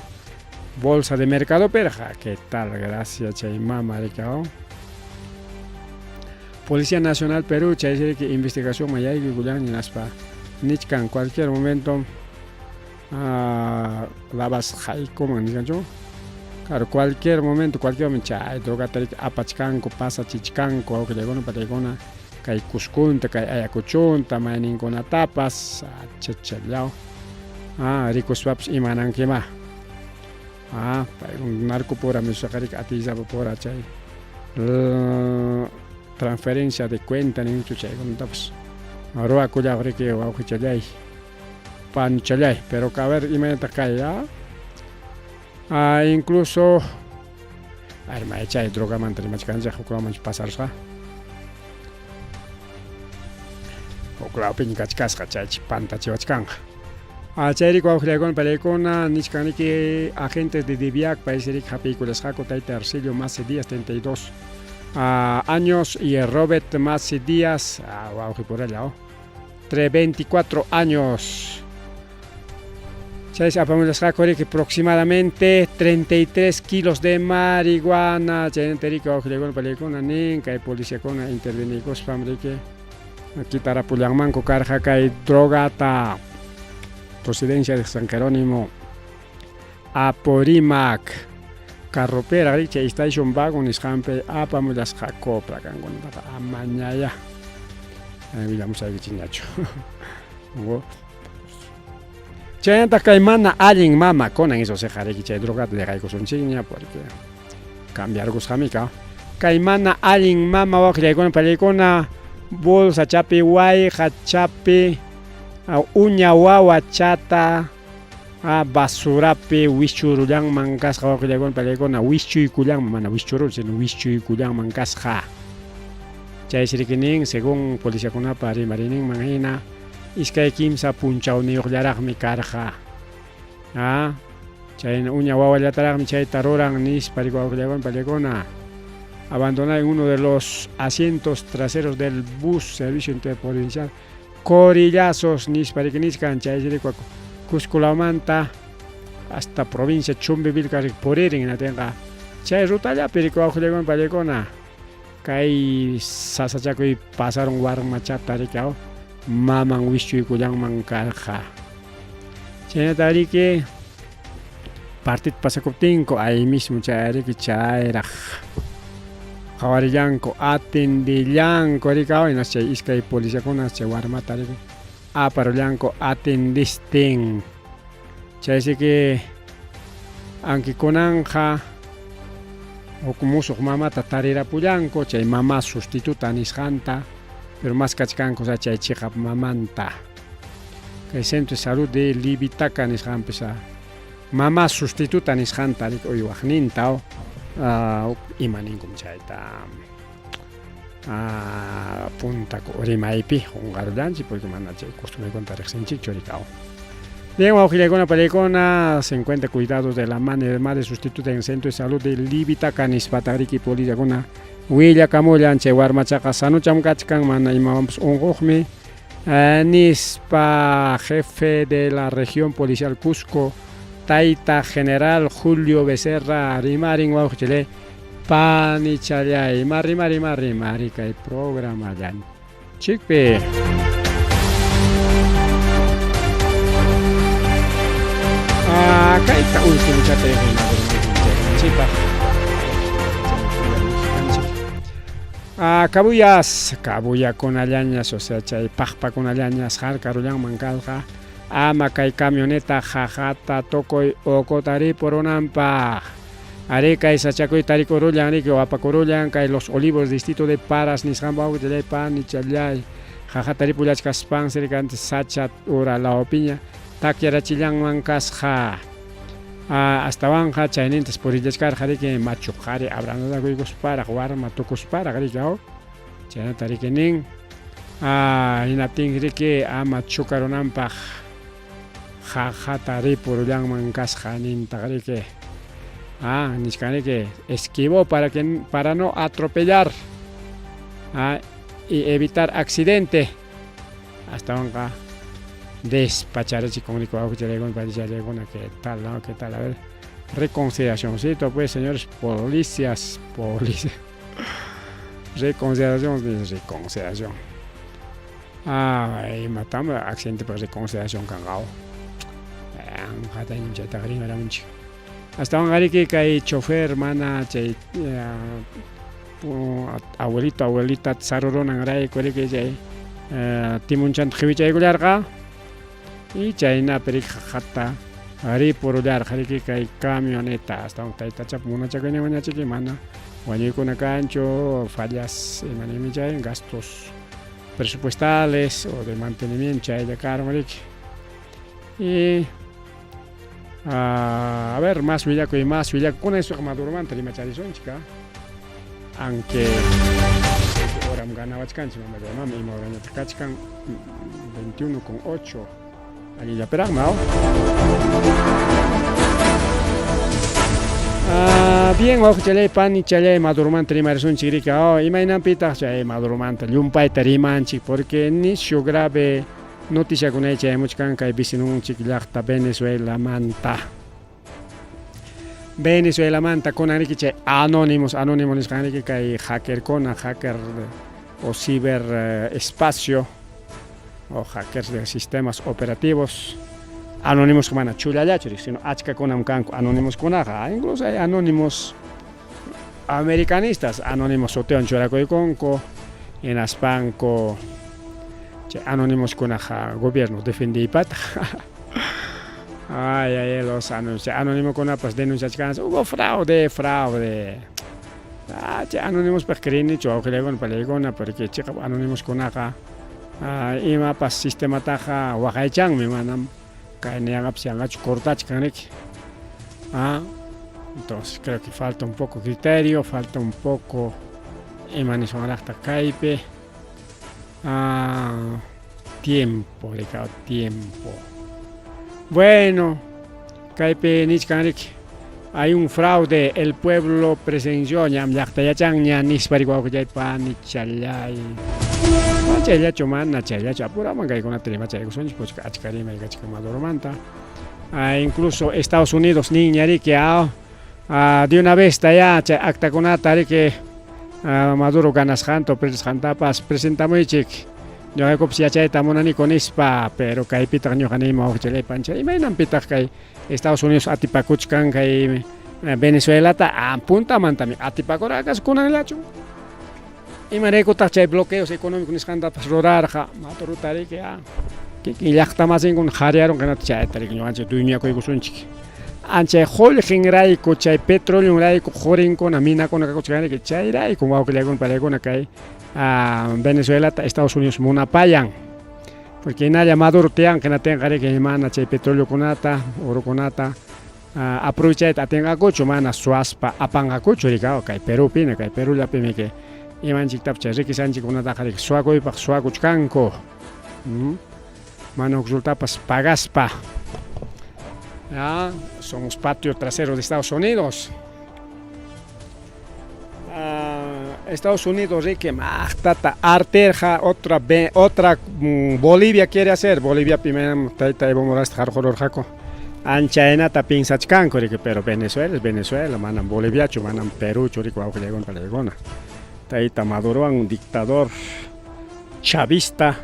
bolsa de mercado perja qué tal gracias chay mama rikaw Policía Nacional Perú chay que investigación mayayki kullani naspa nichkan cualquier momento labas haykuman niskanchu claro cualquier momento chay drogatarik apachkanku pasachichkanku awqillaykuna pataykuna kay Cuscunta, kay Ayacuchunta, mayninkunatapas chachallaw rikuspapas imanankima narcopura misaqarik atillapa pura chay transferencia de cuenta ninchu chaykunatapas ruwakullaw riki wawqichallay panchallay pero a ver imanata kay incluso may chay drogamanta rimachkanchik huklamanchik pasarqa Oklapin kachkasqa chaychi pantachiwachkanqa. Chayriku wawqillaykuna palaykuna nishkaniki agentes de DIVIAC paisrik hapiykulasqaku tayta Ercilio Masi Díaz 32 años y Robert Masi Díaz wawqipuralla 24 años. Chay apamulasqa que aproximadamente 33 kilos de marihuana. Chay terika okhlegona palikuna nin kay policía kuna intervenigos famrike. Aquí tarapullanmanco karja kay drogata. Procedencia de San Jerónimo. Aporimac. Carropera chay station wagon ishampe apamulasqa copra kanguna pata amañaya. Villamos ahí chiñacho. Chayanta caimana alguien mama con eso se jare que chay droga de raico son chiña porque cambiar gusamica. Caimana alguien mama wa que con pelicona bolsa chapi guay hachapi uña wawa chata a basurapi wichurulang mangas wa que con pelicona wischu kulang mana wichuru sino wischu kulang mangas ha. Chay sirikinin según policía kuna pari marinin mangina iskay kimsa punchaw niyuqllaraq mi karqa. Chay uña wawallataraq mi chay tarurang nis parikuawqllawan palikuna. Abandona en uno de los asientos traseros del bus servicio interprovincial. Corillazos nis parikiniskan chay sirikuaku. Cusculamanta hasta provincia Chumbivilca poririn atenga. Chay rutalla parikuawqllawan palikuna. Kay sasachakuy pasaron warmachata mamang wischu kulang mangkarja. Chayna tarike partit pasakuptinko ahí mismo chayariki chayraj. Kawarillanko atendillanko rikaw inas chay iskay policía kunas chay warma tarike aparullanko atendistin. Chaysiki anki kunanja okumusuq mamata tarirapullanko chay mama sustituta nisqanta. Pero más cachcanco sa chay chikap mamanta. Kay centro de salud de Libitaca nisqampisa. Mama sustituta nisqanta rik uywaqnintao imaninkum chayta puntako rimaypi hungarullanchi porque mana chay costumbre contar riqsinchikchu rikao. Bien, wawqillaykuna pallaykuna se encuentra cuidados de la madre sustituta en centro de salud de Libitaca nispata riki policíakuna Willa kamullan chay warmachaqa sanucham kachkan mana imawanpas unquqmi nispa jefe de la región policial Cusco Taita General Julio Becerra rimarin wawqchile panichalay mari kay programa llan chikpi kayta último chatay chipa kabuya con alañas, o sea, chay pajpa con alañas, jarcarullan mangalja, ama kay camioneta jajata tokoy okotari por unampa. Are kay sachakoy tarikorullan, ari wapakorullan, kay los olivos distrito de Paras, nisjambau de pan, ni chalay, jajatari pulachkaspan, cercante sachat ura la opiña, takiarachillan mankasja. Hasta banja chaynentes por ileskar jari que macho jari hablando de guigos para jugar matocos para grigao chayna tarikenin inating rike macho karonampa jajatari por yang mangas janin tagrike niskane que esquivo para no atropellar y evitar accidente hasta banja despachar ese comunicado que llegó para decirle que tal, ¿no? ¿Qué tal? A ver, reconciliacióncito, pues, señores policías, reconciliación. Y matamos accidente por reconciliación cangao. Hasta un gari que hay chofer, mana, abuelita, tsarurón, angray, que hay timunchan, jivicha y gularga. Y chayna perik jata ari porullar jariki kay camioneta hasta un taita chap muna chakene maña chiqui mana wañuy kuna cancho fallas manimi chay gastos presupuestales o de mantenimiento chay de caro marik y a ver más villaco con eso madurman trima charizón chica aunque ahora ganaba chkanchi mamá de mami y ahora ya chkan 21,8 allí ya perang mau. Bien, ojo chale pan y chale madurman trimar son chirica. Imainan pita chale madurman yumpay terimanchi porque ni grave noticia con ella hay mucho que vicinunchik llaqta Venezuela manta con que anónimos que hay hacker o ciber espacio o hackers de sistemas operativos anónimos como chulaya sino achka con anónimos con incluso hay anónimos americanistas anónimos oteon churaco y conco en aspanco anónimos con gobierno defendí pat ay los anónimos con pues denuncias hubo fraude anónimos pues creen yo que le con peligona porque chica anónimos con ima pas sistema taja wakaichan mi manam kainea apsianga cortach kanek entonces creo que falta un poco criterio, falta un poco hasta caipe tiempo. Bueno, caipe nichkanek hay un fraude, el pueblo presenció ñam llaqtayachan ña nispariguauqullaypa nichalay chayllachu mana chayllachu apuraman kaykuna trima chaykusunchik puchka achkarima kachka Maduromanta incluso Estados Unidos niñariki de una vez ya acta con que Maduro ganas janto presentapas presentamos chik yo he copia chaita monani con ispa pero kai pitak nyo kanima o chile pancha y mainan pitak kai Estados Unidos atipakuchkan kai Venezuela ta punta mantami atipakorakas kunan lachu y mareko tak chay bloqueos económicos ni skanda pas rorarja Maduro tari que llaqta más en un jariaron que no chay tari que anche dunia ko ikusunchik anche hol generaiko chay petróleo raiko joren con amina con kakuchkan que chay raiko mau que le con para con kai Venezuela Estados Unidos munapayan porque nadie Maduro tean que no tenga que mana chay petróleo conata oro conata aprovecha tenga cocho mana suaspa apanga cocho ricao kai Perú pina kai Perú la pime que iman chiktap chay que sanchi conata que suaco y pa suaco chkanko mano resulta pas pagaspa somos patio trasero de Estados Unidos. Estados Unidos que tata arterja otra Bolivia quiere hacer Bolivia primero taita Evo Morales jarjoror jaco anchaena tapin sachcanco pero Venezuela es Venezuela manan Bolivia manan Perú chorico auge legon palegona taita Maduro un dictador chavista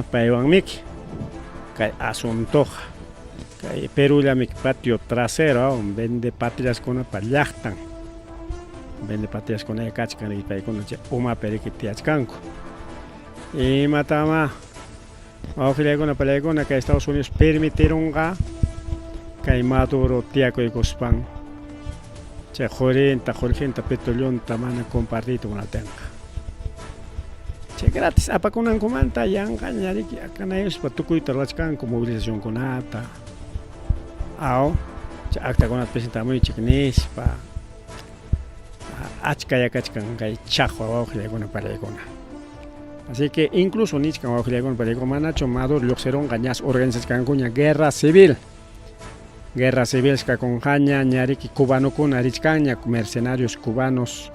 paiwan mik kai asuntoja kai Perú ya mi patio trasero vende patrias con pallachtan vende patrias con el cachcan y pay con uma periquitiachcanco y matama ojalá con pelegona que Estados Unidos permitieron que Maduro tiaco y cospan che jorenta petróleo tamana compartido con la tenga che gratis apa kunan kumanta yang kanyari akan ellos patukuy terlachkan con movilización con ata che acta con presentamos y chiknispa achkaya kachkan kai chajo ojalá con pelegona. Así que incluso Nichkan Ojilegon Pelegomana Chomado Luxeron Gañas organización cuña guerra civil con Jaña Ñariki cubano con Arichcaña mercenarios cubanos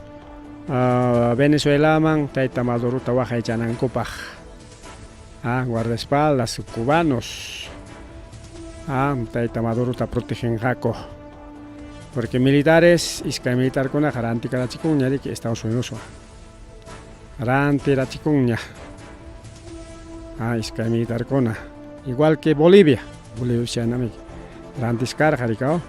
Venezuela man Taita Maduro Tawaja y Chanancopaj guardaespaldas cubanos Taita Maduro ta protegen Jaco porque militares isca militar con la garantía la chicuña de que Estados Unidos Rante chicuña isca militar cona igual que Bolivia Rantis carjaricao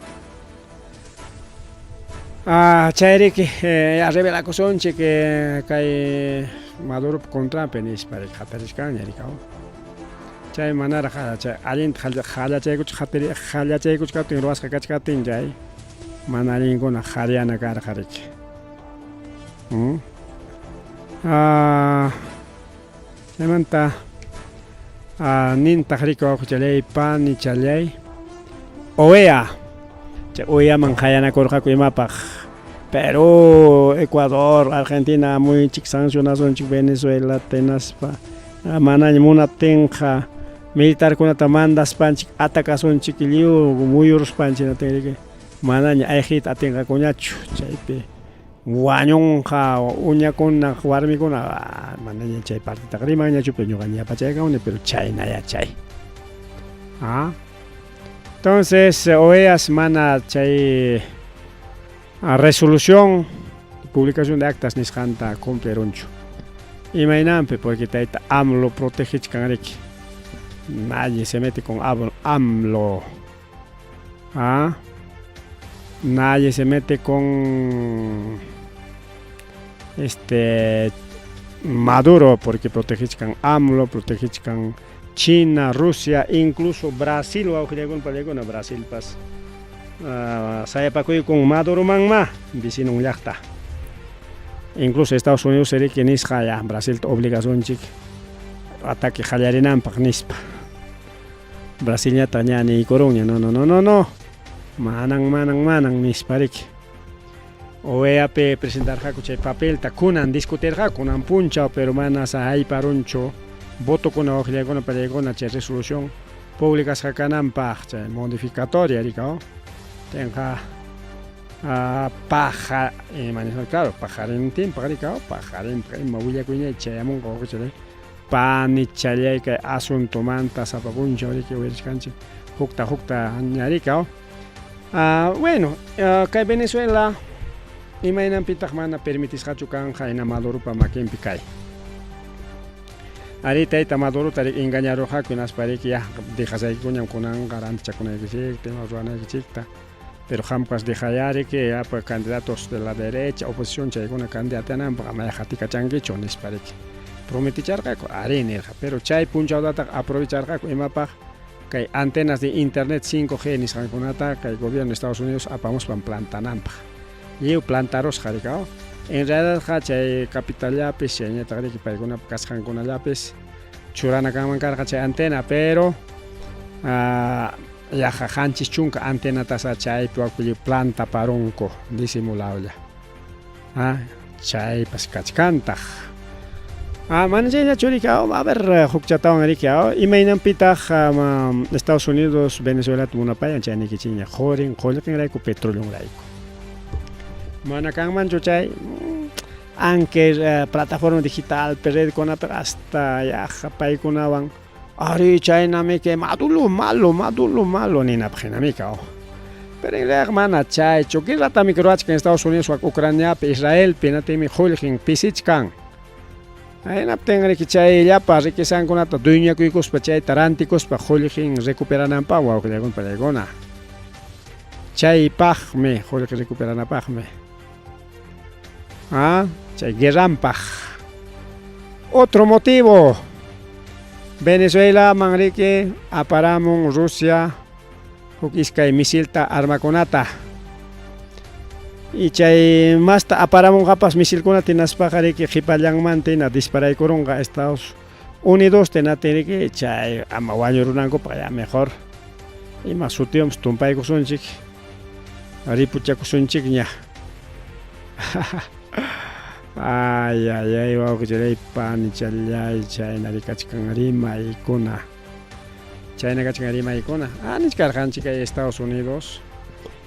chairi que revela cosonche que cae Maduro contra penis para jatariscaña ricao chay manara jala alin jala chaykuch jateri jala chaykuch katin roasca kachkatin jay manarin con jariana carjarich Semanta nin tajrico chalei pan y chalei OEA manjayana corja cuimapaj Perú, Ecuador, Argentina muy chic sancionados en Venezuela tenas pa manamuna tenja militar con tamandas panchik atacas un chiquilio muy uros panchina tenga manaña ejit atenga coñacho chaipe wañunqa uñakuna warmikuna mana chay partitaqa rimanñachu pero ñuqa ñapachaykauni pero chaynaya chay. Entonces OEAS mana chay resolución publicación de actas nisqanta cumplirunchu imaynanpi porque tayta AMLO protegichkanriki nadie se mete con AMLO. Nadie se mete con Maduro porque protegichkan AMLO, protegichkan China, Rusia, incluso Brasil, Brasil pas saya pakuy con Maduro mangma vecino llaqta. Incluso Estados Unidos sería que nisqa ya Brasil obligación chik ataque hallarinanpaq nispa. Brasilia tañani y Coruña no. Manang nisparik. OEAP presentar chay papel ta kunan discutir kunan puncha pero mana sa hay paruncho voto kuna ojllegona palegona chay resolución pública sakananpaq chay modificatoria rikao tenga paja claro pajarentin pajarikao pajaren mabuya kuña chayamun chay pani chalay kay asunto manta sapapuncha riki wirchkanchi hukta ñarikao. Bueno, kay Venezuela imaynanpitaq mana permitisqachu kanja ina Maduropa makinpi kay. Ari tayta Madurota engañaruqaku hinaspariki ya dejasaykuñam kunanqa rantichakunaykishik tema ruwanaykichikta pero hampas dejayariki ya pues candidatos de la derecha oposición chaykuna candidatananpaq ama hatikachankichu nispariki prometicharqaku ari nirqa pero chay punchawtataq aprovecharqaku imapaq kay antenas de internet 5G nisqankunata kay gobierno de Estados Unidos apamuspan plantananpaq lliw plantarosqa rikao en realidad chay capitallapis chayñataq riki paykunapa kasqankunallapis churana kanman karqa chay antena pero yaqa qanchis chunka antenatasa chaypi wakpulli planta parunku disimulawlla chaypas kachkantaq. Mana chayllachu rikao a ver hukchatawan rikao imaynanpitaq Estados Unidos Venezuela munapayan chaynikichiña qollqinrayku petrolionrayku mana kanmanchu chay aunque plataforma digital redkunapi hasta yaqa paykunawan ari chaynami que maduro malo ninapaq hinamikao pero en realidad mana chaychu kay ratami ruachkan en Estados Unidos wak Ucraniapi Israelpi natimi qullqin pisichkan aynaptin riki chay llapa riquisankunata dueñakuykuspa chayta rantikuspa qullqin recuperananpaq wawqillakunapa pallaykuna chaypaqmi qullqi recuperanapaqmi chay guerranpaq. Otro motivo Venezuela manriki aparamun Rusia huk iskay misilta armakunata y chay masta aparamunqapas misilkunata hinaspaqa riki qhipallanmanta hina disparaykurunqa Estados Unidos riki chay ama wañurunankupak ya mejor ima sutiyumus tumpaykusunchik ripuchakusunchikña. Ay wawqillaypani challay chayna rikachkan rimaykuna chayna kachkan rimaykuna niskarqanchik kay Estados Unidos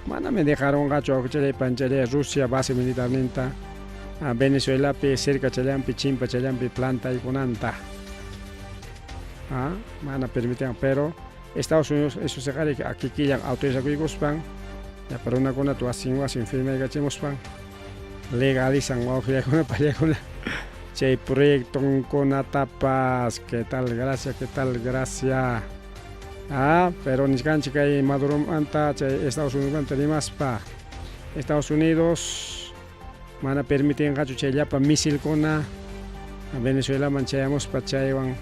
manami dejarunqachu wawqillaypanchalay Rusia base militarninta Venezuelapi cerca chayllanpi chimpa chayllanpi plantaykunanta mana permitan pero Estados Unidos eso se qari aquí killan autorizakuykuspan ya parunakunata wasin firmaykachimuspan legalizan wawqillakuna pallaykuna chay proyectonkunatapas qué tal gracia pero nisqanchik kay Maduromanta chay Estados Unidos rimaspa Estados Unidos mana permitinqachu chay llapa misilkuna Venezuelaman chayamuspa chaywan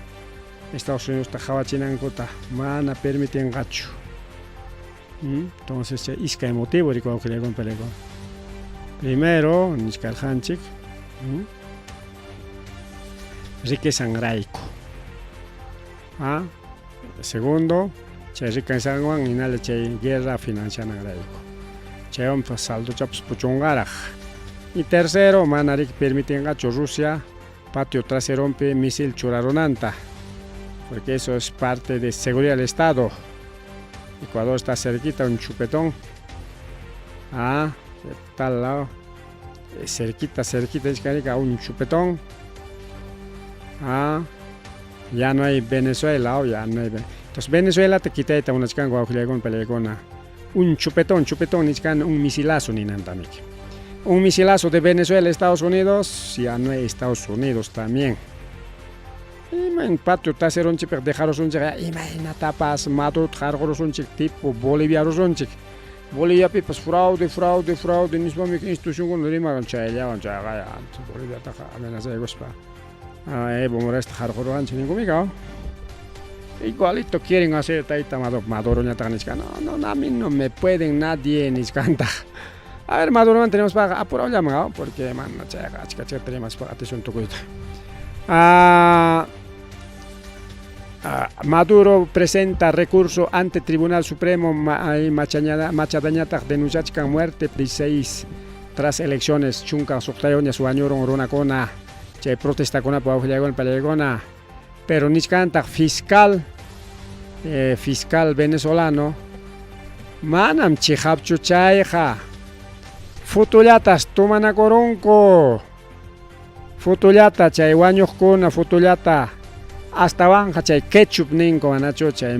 Estados Unidos qhawachinankuta mana permitinqachu. Entonces chay iskay motivo riki wawqillaykuna pallaykuna. Primero, niskarqanchik riquezanrayku. Segundo, chay riquezanwan hinalla chay guerra financiananrayku. Chaywanpas saldochapas puchunqaraq. Y tercero, mana riki permitinqachu Rusia patio traseronpi misil churarunanta. Porque eso es parte de seguridad del Estado. Ecuador está cerquita, un chupetón. Tal lado. cerquita, Ichkanika, un chupetón. Ya no hay Venezuela, ya no hay. Entonces Venezuela te quita esta una chica con pelegona. Un chupetón, un misilazo ni nada. Un misilazo de Venezuela, Estados Unidos, ya no hay Estados Unidos también. En patio taseron chip dejaros un chica, imagínate pas Maduro dejaros un chic tipo Bolivia un chic. Bolivia pues fraude, mismo institución con Lima con Chaya, Bolivia taja amenaza de gospa. Evo Morales dejaros ancho ningún mico. Igualito quieren hacer taita Maduro ñatanisca. No, a mí no me pueden nadie ni canta. A ver, Maduro tenemos para apurado llamado porque man, chica tenemos para atención tocuita. Maduro presenta recurso ante Tribunal Supremo Machadañata denunciacha muerte priseis tras elecciones chunca soctayoña su año ronacona che protesta con palegona pero niscanta fiscal venezolano manam chihapchu chayja futullatas tomana coronco futullata chay wañuqkuna futullata hasta banja chay ketchup ninko anacho chay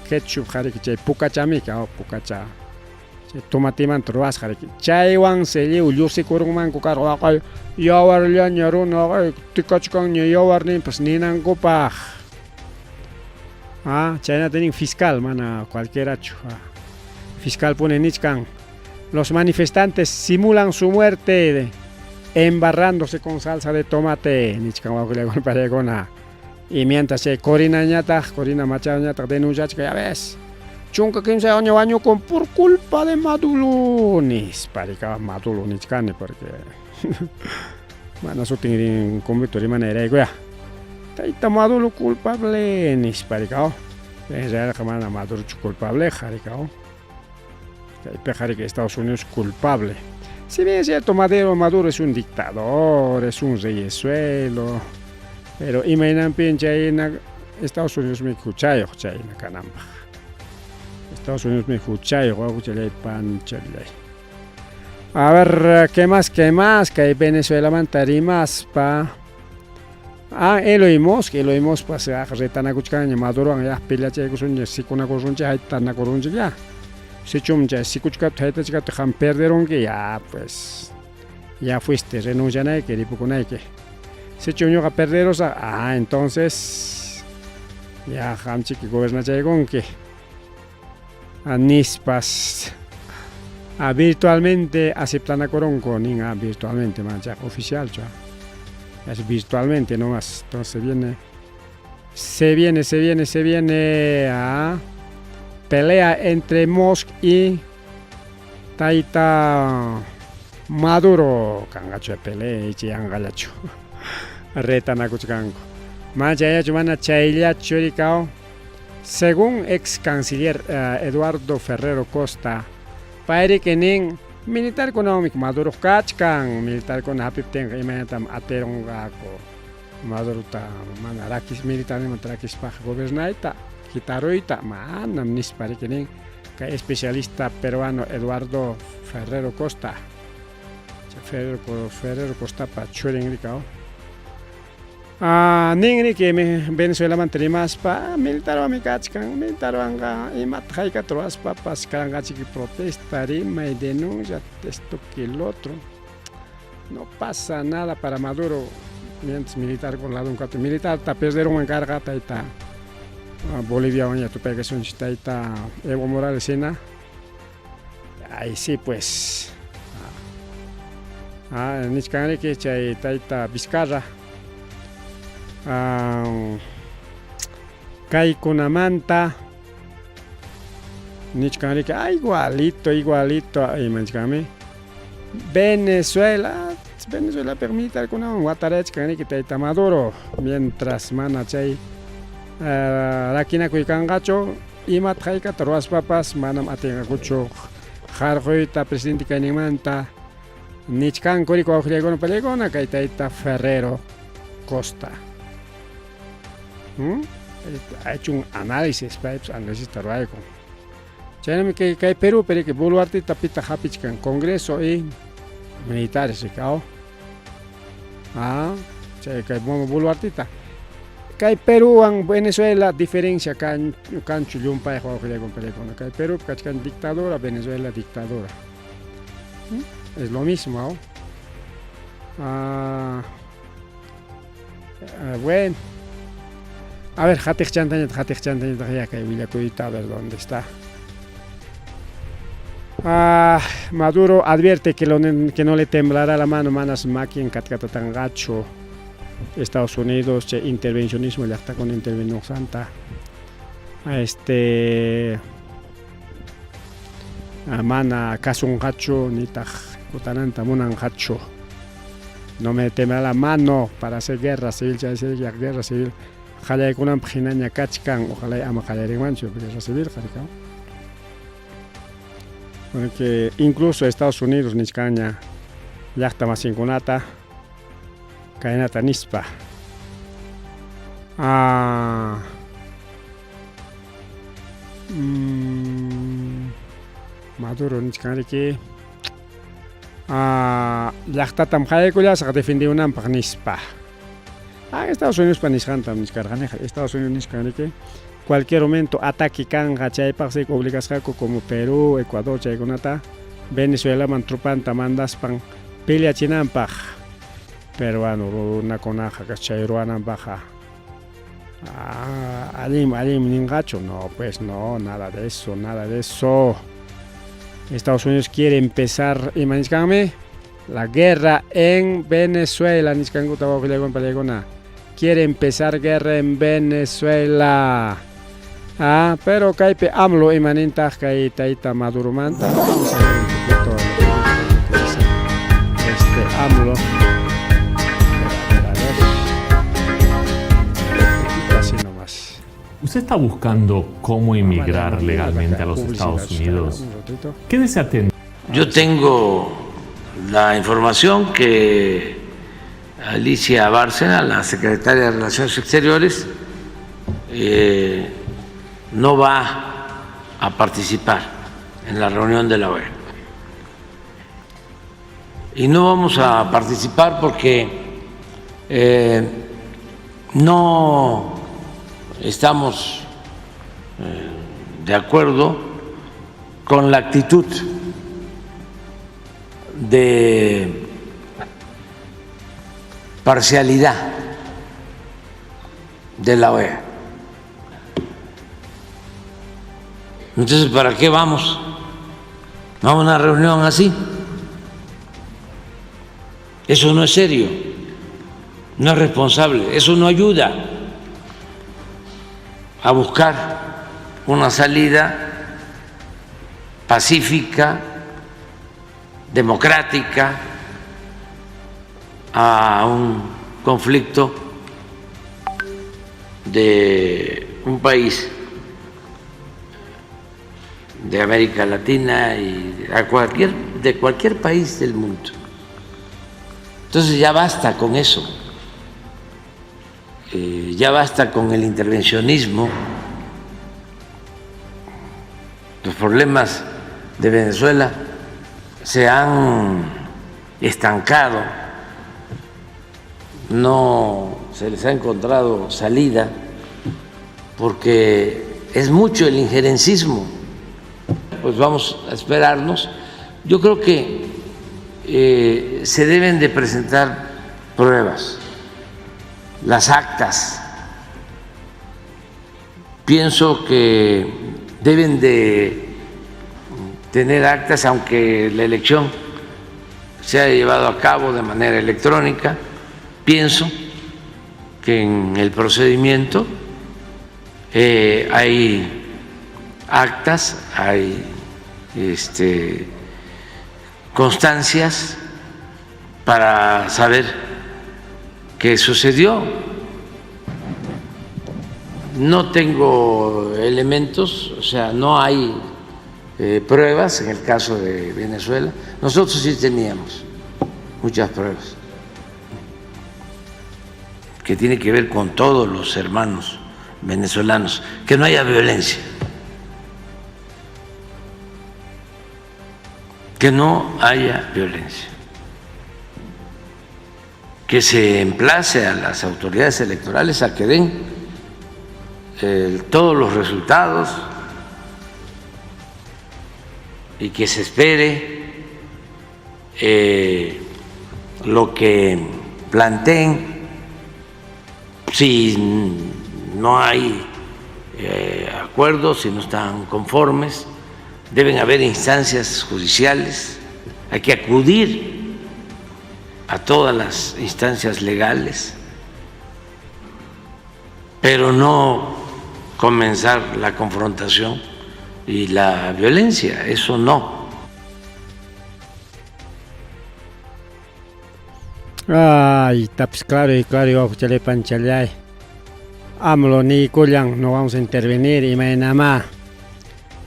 ketchup jariki chay pukachamika pukacha chay tomatiman truas jariki chaywan seliu llusi kurunmanku karqa aqay yawarlla ñaruna aqay tikachkan ña yawarnin pues ninankupaj chayna tenin fiscal mana cualquierachu fiscal pone nichkan los manifestantes simulan su muerte embarrándose con salsa de tomate nichkan wawqilla paregona. Y mientras Corina Machado denuncia que ya ves, chunca 15 años con por culpa de Maduro, nis paricaba Maduro nichkane porque mana su tienen convicto de manera igual. Taita Maduro culpable nis paricao. Es real que mana Maduro culpable jaricao. Pejari que Estados Unidos culpable. Si bien es cierto Maduro es un dictador, es un reyesuelo. Pero imaginan pinche en Estados Unidos me escuchayo en Canamba. Estados Unidos me escuchayo, a ver, ¿qué más? Que hay Venezuela mantarimas pa. Eloimos pa retana kuchkan Maduro ya pila che kusun sikuna kusunche haitana kurunche ya. Se chumcha sikuchka haita chika te perderon que ya pues ya fuiste renuncian a que ripukunai que se chuñó a perderos entonces ya hamchi que gobierna con que nispas virtualmente aceptan a Coronco ni virtualmente mancha oficial ya es virtualmente nomás entonces se viene a pelea entre Musk y Taita Maduro kangacho de pelea y angalacho retana kuchkanko machaya chumana chaylla churikao según ex canciller Eduardo Ferrero Costa pairi kenin militar económico Maduro kachkan militar con hapipten imayatam ateron gako Maduro ta manarakis militar manarakis pa gobernaita Gitaroita manam nis pairi kenin ka especialista peruano Eduardo Ferrero Costa Ferrero Costa pa churingrikao ningri que Venezuela mantenemos pa militar a mi kachkan militar anga y matjaika troas papas karangachi que protestar y me denuncia esto que el otro no pasa nada para Maduro mientras militar con la duncato militar ta perder una carga taita Bolivia oña tu pega son taita Evo Morales cena ahí sí pues nichkani que chay taita Vizcarra Kai Kunamanta Nichkanrika igualito manchkami Venezuela permite con un guatarechkani que taita Maduro mientras manachay rakina kuikangacho imat haika troas papas manam atenga kucho jarjoita presidente kanimanta nichkan koriko auxiliagono pelegona kai taita Ferrero Costa ha hecho un análisis tarvaico. Chéname que Perú, pero que Boluarte tapita hapichkan Congreso y militares, ¿no? Que vamos boluartita. Kay Perú en Venezuela diferencia cancho yumpa juego con película. Kay Perú cachcan dictadura, Venezuela dictadura. Es lo mismo, ¿no? Bueno. A ver, Jatech Chantaña, ya que Villacudita, a ver dónde está. Maduro advierte que no le temblará la mano manas maqui en Catcatatangacho. Estados Unidos, intervencionismo, ya está con intervención santa. Mana casun hacho, nitaj, cotananta munan hacho. No me temblará la mano para hacer guerra civil, guerra civil. Ojalá hay una pagina cachcan, ojalá ama mancho, guerra civil, jaricao. Porque incluso Estados Unidos, Niscaña, ya está más inconata. Kainata nispa. Maduro niskanriki. Llaqta tamqaykulla saq defendiunanpaq nispa. Estados Unidos pa nisqantam niskarqaniqa. Estados Unidos niskanriki. Cualquier momento ataque kanga chaypaq sik obligasqaku como Perú, Ecuador chaykunata Venezuela man trupanta mandaspan peleachinanpaq. Peruano, una conaja, cachayruana baja. Alim, ningacho. No, pues no, nada de eso. Estados Unidos quiere empezar, imaníscame, la guerra en Venezuela. Quiere empezar guerra en Venezuela. Pero caipe AMLO imaninta taita Maduro manta. Vamos a ver un poquito lo que dice AMLO. ¿Usted está buscando cómo emigrar legalmente a los Estados Unidos? Quédese atento. Yo tengo la información que Alicia Bárcena, la secretaria de Relaciones Exteriores, no va a participar en la reunión de la OEA. Y no vamos a participar porque no estamos de acuerdo con la actitud de parcialidad de la OEA. Entonces, ¿para qué vamos a una reunión así? Eso no es serio, no es responsable, eso no ayuda a buscar una salida pacífica, democrática a un conflicto de un país de América Latina y de cualquier país del mundo. Entonces ya basta con eso. Ya basta con el intervencionismo. Los problemas de Venezuela se han estancado, no se les ha encontrado salida porque es mucho el injerencismo. Pues vamos a esperarnos. Yo creo que se deben de presentar pruebas. Las actas, pienso que deben de tener actas, aunque la elección se haya llevado a cabo de manera electrónica. Pienso que en el procedimiento hay actas, hay constancias para saber qué sucedió. No tengo elementos, o sea, no hay pruebas en el caso de Venezuela. Nosotros sí teníamos muchas pruebas que tiene que ver con todos los hermanos venezolanos, que no haya violencia, que no haya violencia. que se emplace a las autoridades electorales a que den todos los resultados y que se espere lo que planteen. Si no hay acuerdos, si no están conformes, deben haber instancias judiciales, hay que acudir a todas las instancias legales, pero no comenzar la confrontación y la violencia, eso no. Ay, taps claro, chale panchalay. AMLO ni kulang, no vamos a intervenir y mañana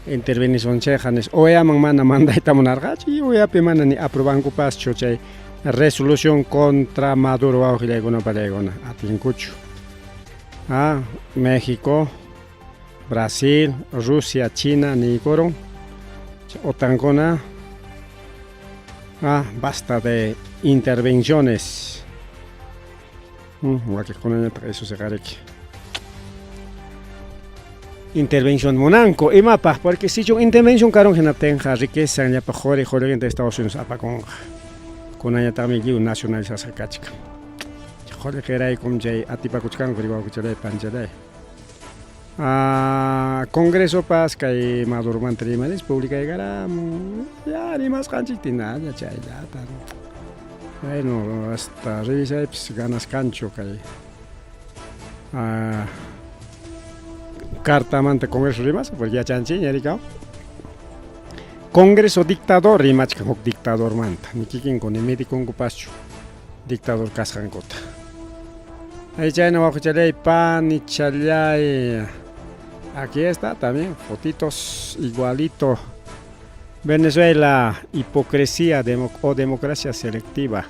intervenir son chejanes. Hoy amang mana manda itamonargachi, hoy apimana ni aproban kupas choche resolución contra Maduro a Ojilegona Palegona, Atincucho. México, Brasil, Rusia, China, Nicoro, Otangona. Basta de intervenciones. Eso se intervención monanco y mapa, porque si yo intervención caro que no tenga riqueza en la pajore joder de Estados Unidos con ella también un nacionalista sacachica. Joder que era como jay atipa kuchkan griba kuchale panjale. Congreso pas que Maduro mantri manis pública gara ya ni más canchitina ya chay ya tan. Bueno, hasta revisa pues ganas cancho que carta mante Congreso rimas pues ya chanchi ya ricao. Congreso dictador rimach que dictador manta ni kikin con emedi con pacho dictador cascancota. Ahí ya no bajo chale pan y chalay. Aquí está también fotitos igualito. Venezuela, hipocresía o democracia selectiva.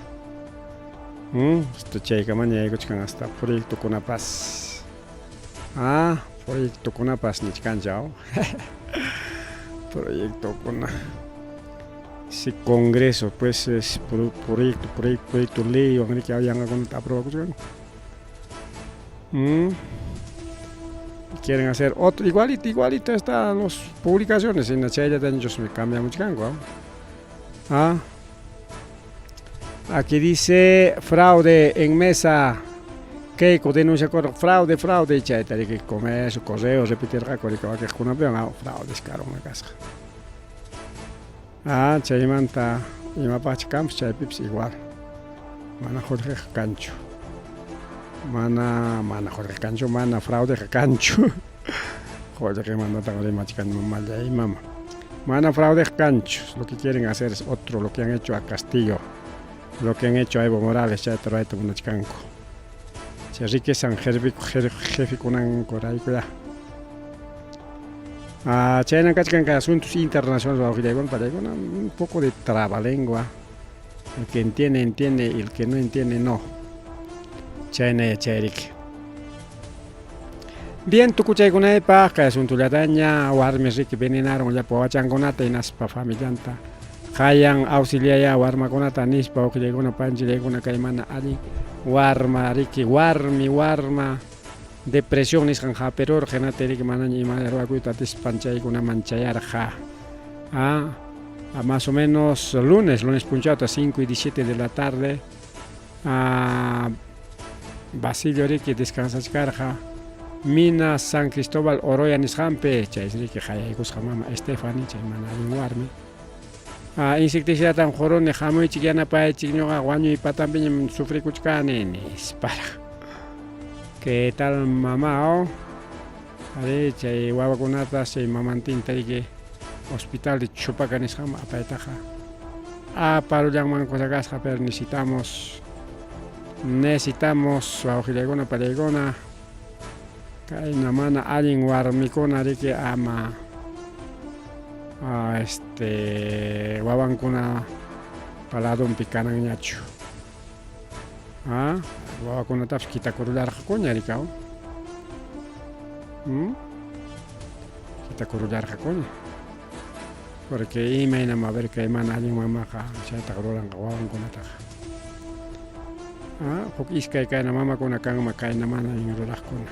Esto checa mañana hasta proyecto con la paz. Proyecto con la paz ni chao. Proyecto con la si Congreso pues es proyecto ley o que habían aprobado. Quieren hacer otro igualito están las publicaciones en la chaya de ellos me cambia mucho cango. Aquí dice fraude en mesa que denuncia por fraude y chay que comer su correo repetir record que va que con una fraude es caro una casa. Chay manta y mapach camps chay pips igual. Mana Jorge Cancho. Mana Jorge Cancho, mana fraude Cancho. Joder, que manda tan de machican mal de ahí, mamá. Mana fraude Cancho. Lo que quieren hacer es otro, lo que han hecho a Castillo, lo que han hecho a Evo Morales, ya te trae un chicanco. Si así que San jefe con un coray, cuidado. China cachican que asuntos internacionales para un poco de trabalengua. El que entiende, y el que no entiende, no. China y Cherik. Bien, tu cuchay con el paja, es un tuladaña, warmes que veninaron ya por changonata y naspa familianta. Hayan auxiliaya, warma conata, nispa, o que llegó una panchi, llegó una caimana ali, warma, riki, warma, depresiones, janja, pero genate, que manan y madera, guita, despancha y una manchayar, ja. A más o menos lunes punchado a 5 y 17 de la tarde. Basilio Ricky descansa carja. Mina San Cristóbal Oroya Nishampe, Chay Ricky Hayaikus Hamama, Estefani, Chay Manali Warme. Insecticida tan jorone, Jamo y Chiquiana Pay, Chiñoga, Guaño y Patampiña, sufre Cuchcane, para. ¿Qué tal mamá? Chay Guabaconata, Chay Mamantin, Tarike, Hospital de Chupacanishama, Paetaja. Para Yang Cosagasa, pero necesitamos Ojilegona Palegona. Kay namana alguien warmicona de que ama wabancuna paladon picanan ñacho. Wabacuna taps quita corular jacoña ricao. Quita corular jacoña. Porque imagina a ver que man alguien mamaja, ya te corulan wabancuna taja. huk iskay kayna mamakuna kanma kayna mana ruraqkuna.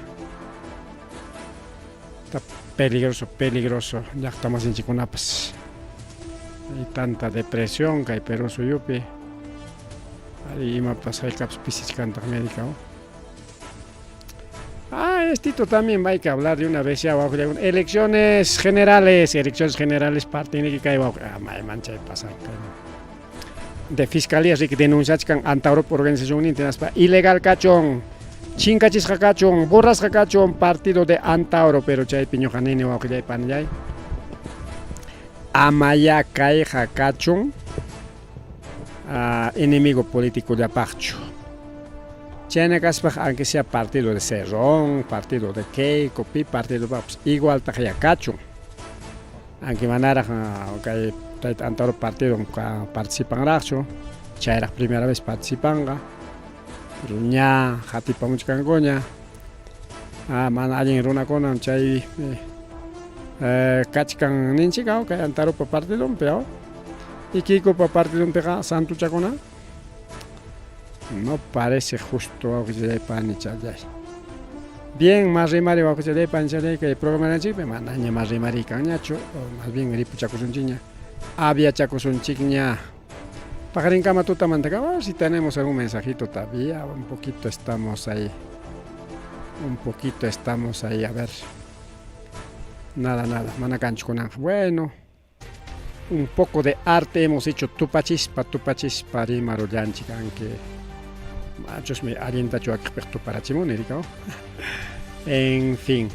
Está peligroso llaqtamasinchikkunapas. Hay tanta depresión kay Perú suyupi. Ari imapas haykapas pisichkantaq médica. Estito también hay que hablar de una vez ya. Elecciones generales partini que mancha de pasar. De fiscalías y que denuncian ante Europa Organización Internacional ilegal cachón, chincachis cachón, borras cachón, partido de Antauro, pero chay piño janine o que panjay. Amaya cae cachón, enemigo político de Apacho. Tiene que ser, aunque sea partido de Cerrón, partido de Keiko, partido de igual tajaya cacho. Aunque manera que tanto partido participan racho, ya era la primera vez participanga, pero ya hatipa mucho cangoña. Man alguien runa con chay cachican ninchicao que antaro para partido un peor y Keiko para partido un pega santo chacona. No parece justo que bien, más rimari o que el programa de chip, mandaña más rimari cañacho, o más bien gripo chacosunchiña. Había chacosunchiña. Pajarín cama tuta manteca, si tenemos algún mensajito todavía, un poquito estamos ahí, a ver. Nada, manacancho con ángel. Bueno, un poco de arte hemos hecho tupachis parimaro yanchican que. Machos me alienta yo aquí para chimonérica. En fin,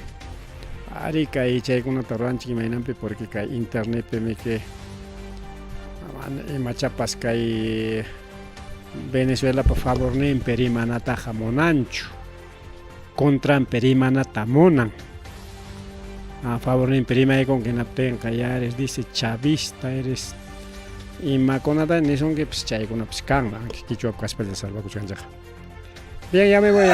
arica y chay con otra ranchi me nampe porque cae internet me que machapas cae Venezuela por favor ne perimanata jamonancho contra perimanata monan a favor ne perima con que napten callares dice chavista eres y maconada ni son que pues chay con pues can que quicho caspel de salva cuchanja. Bien, ya me voy.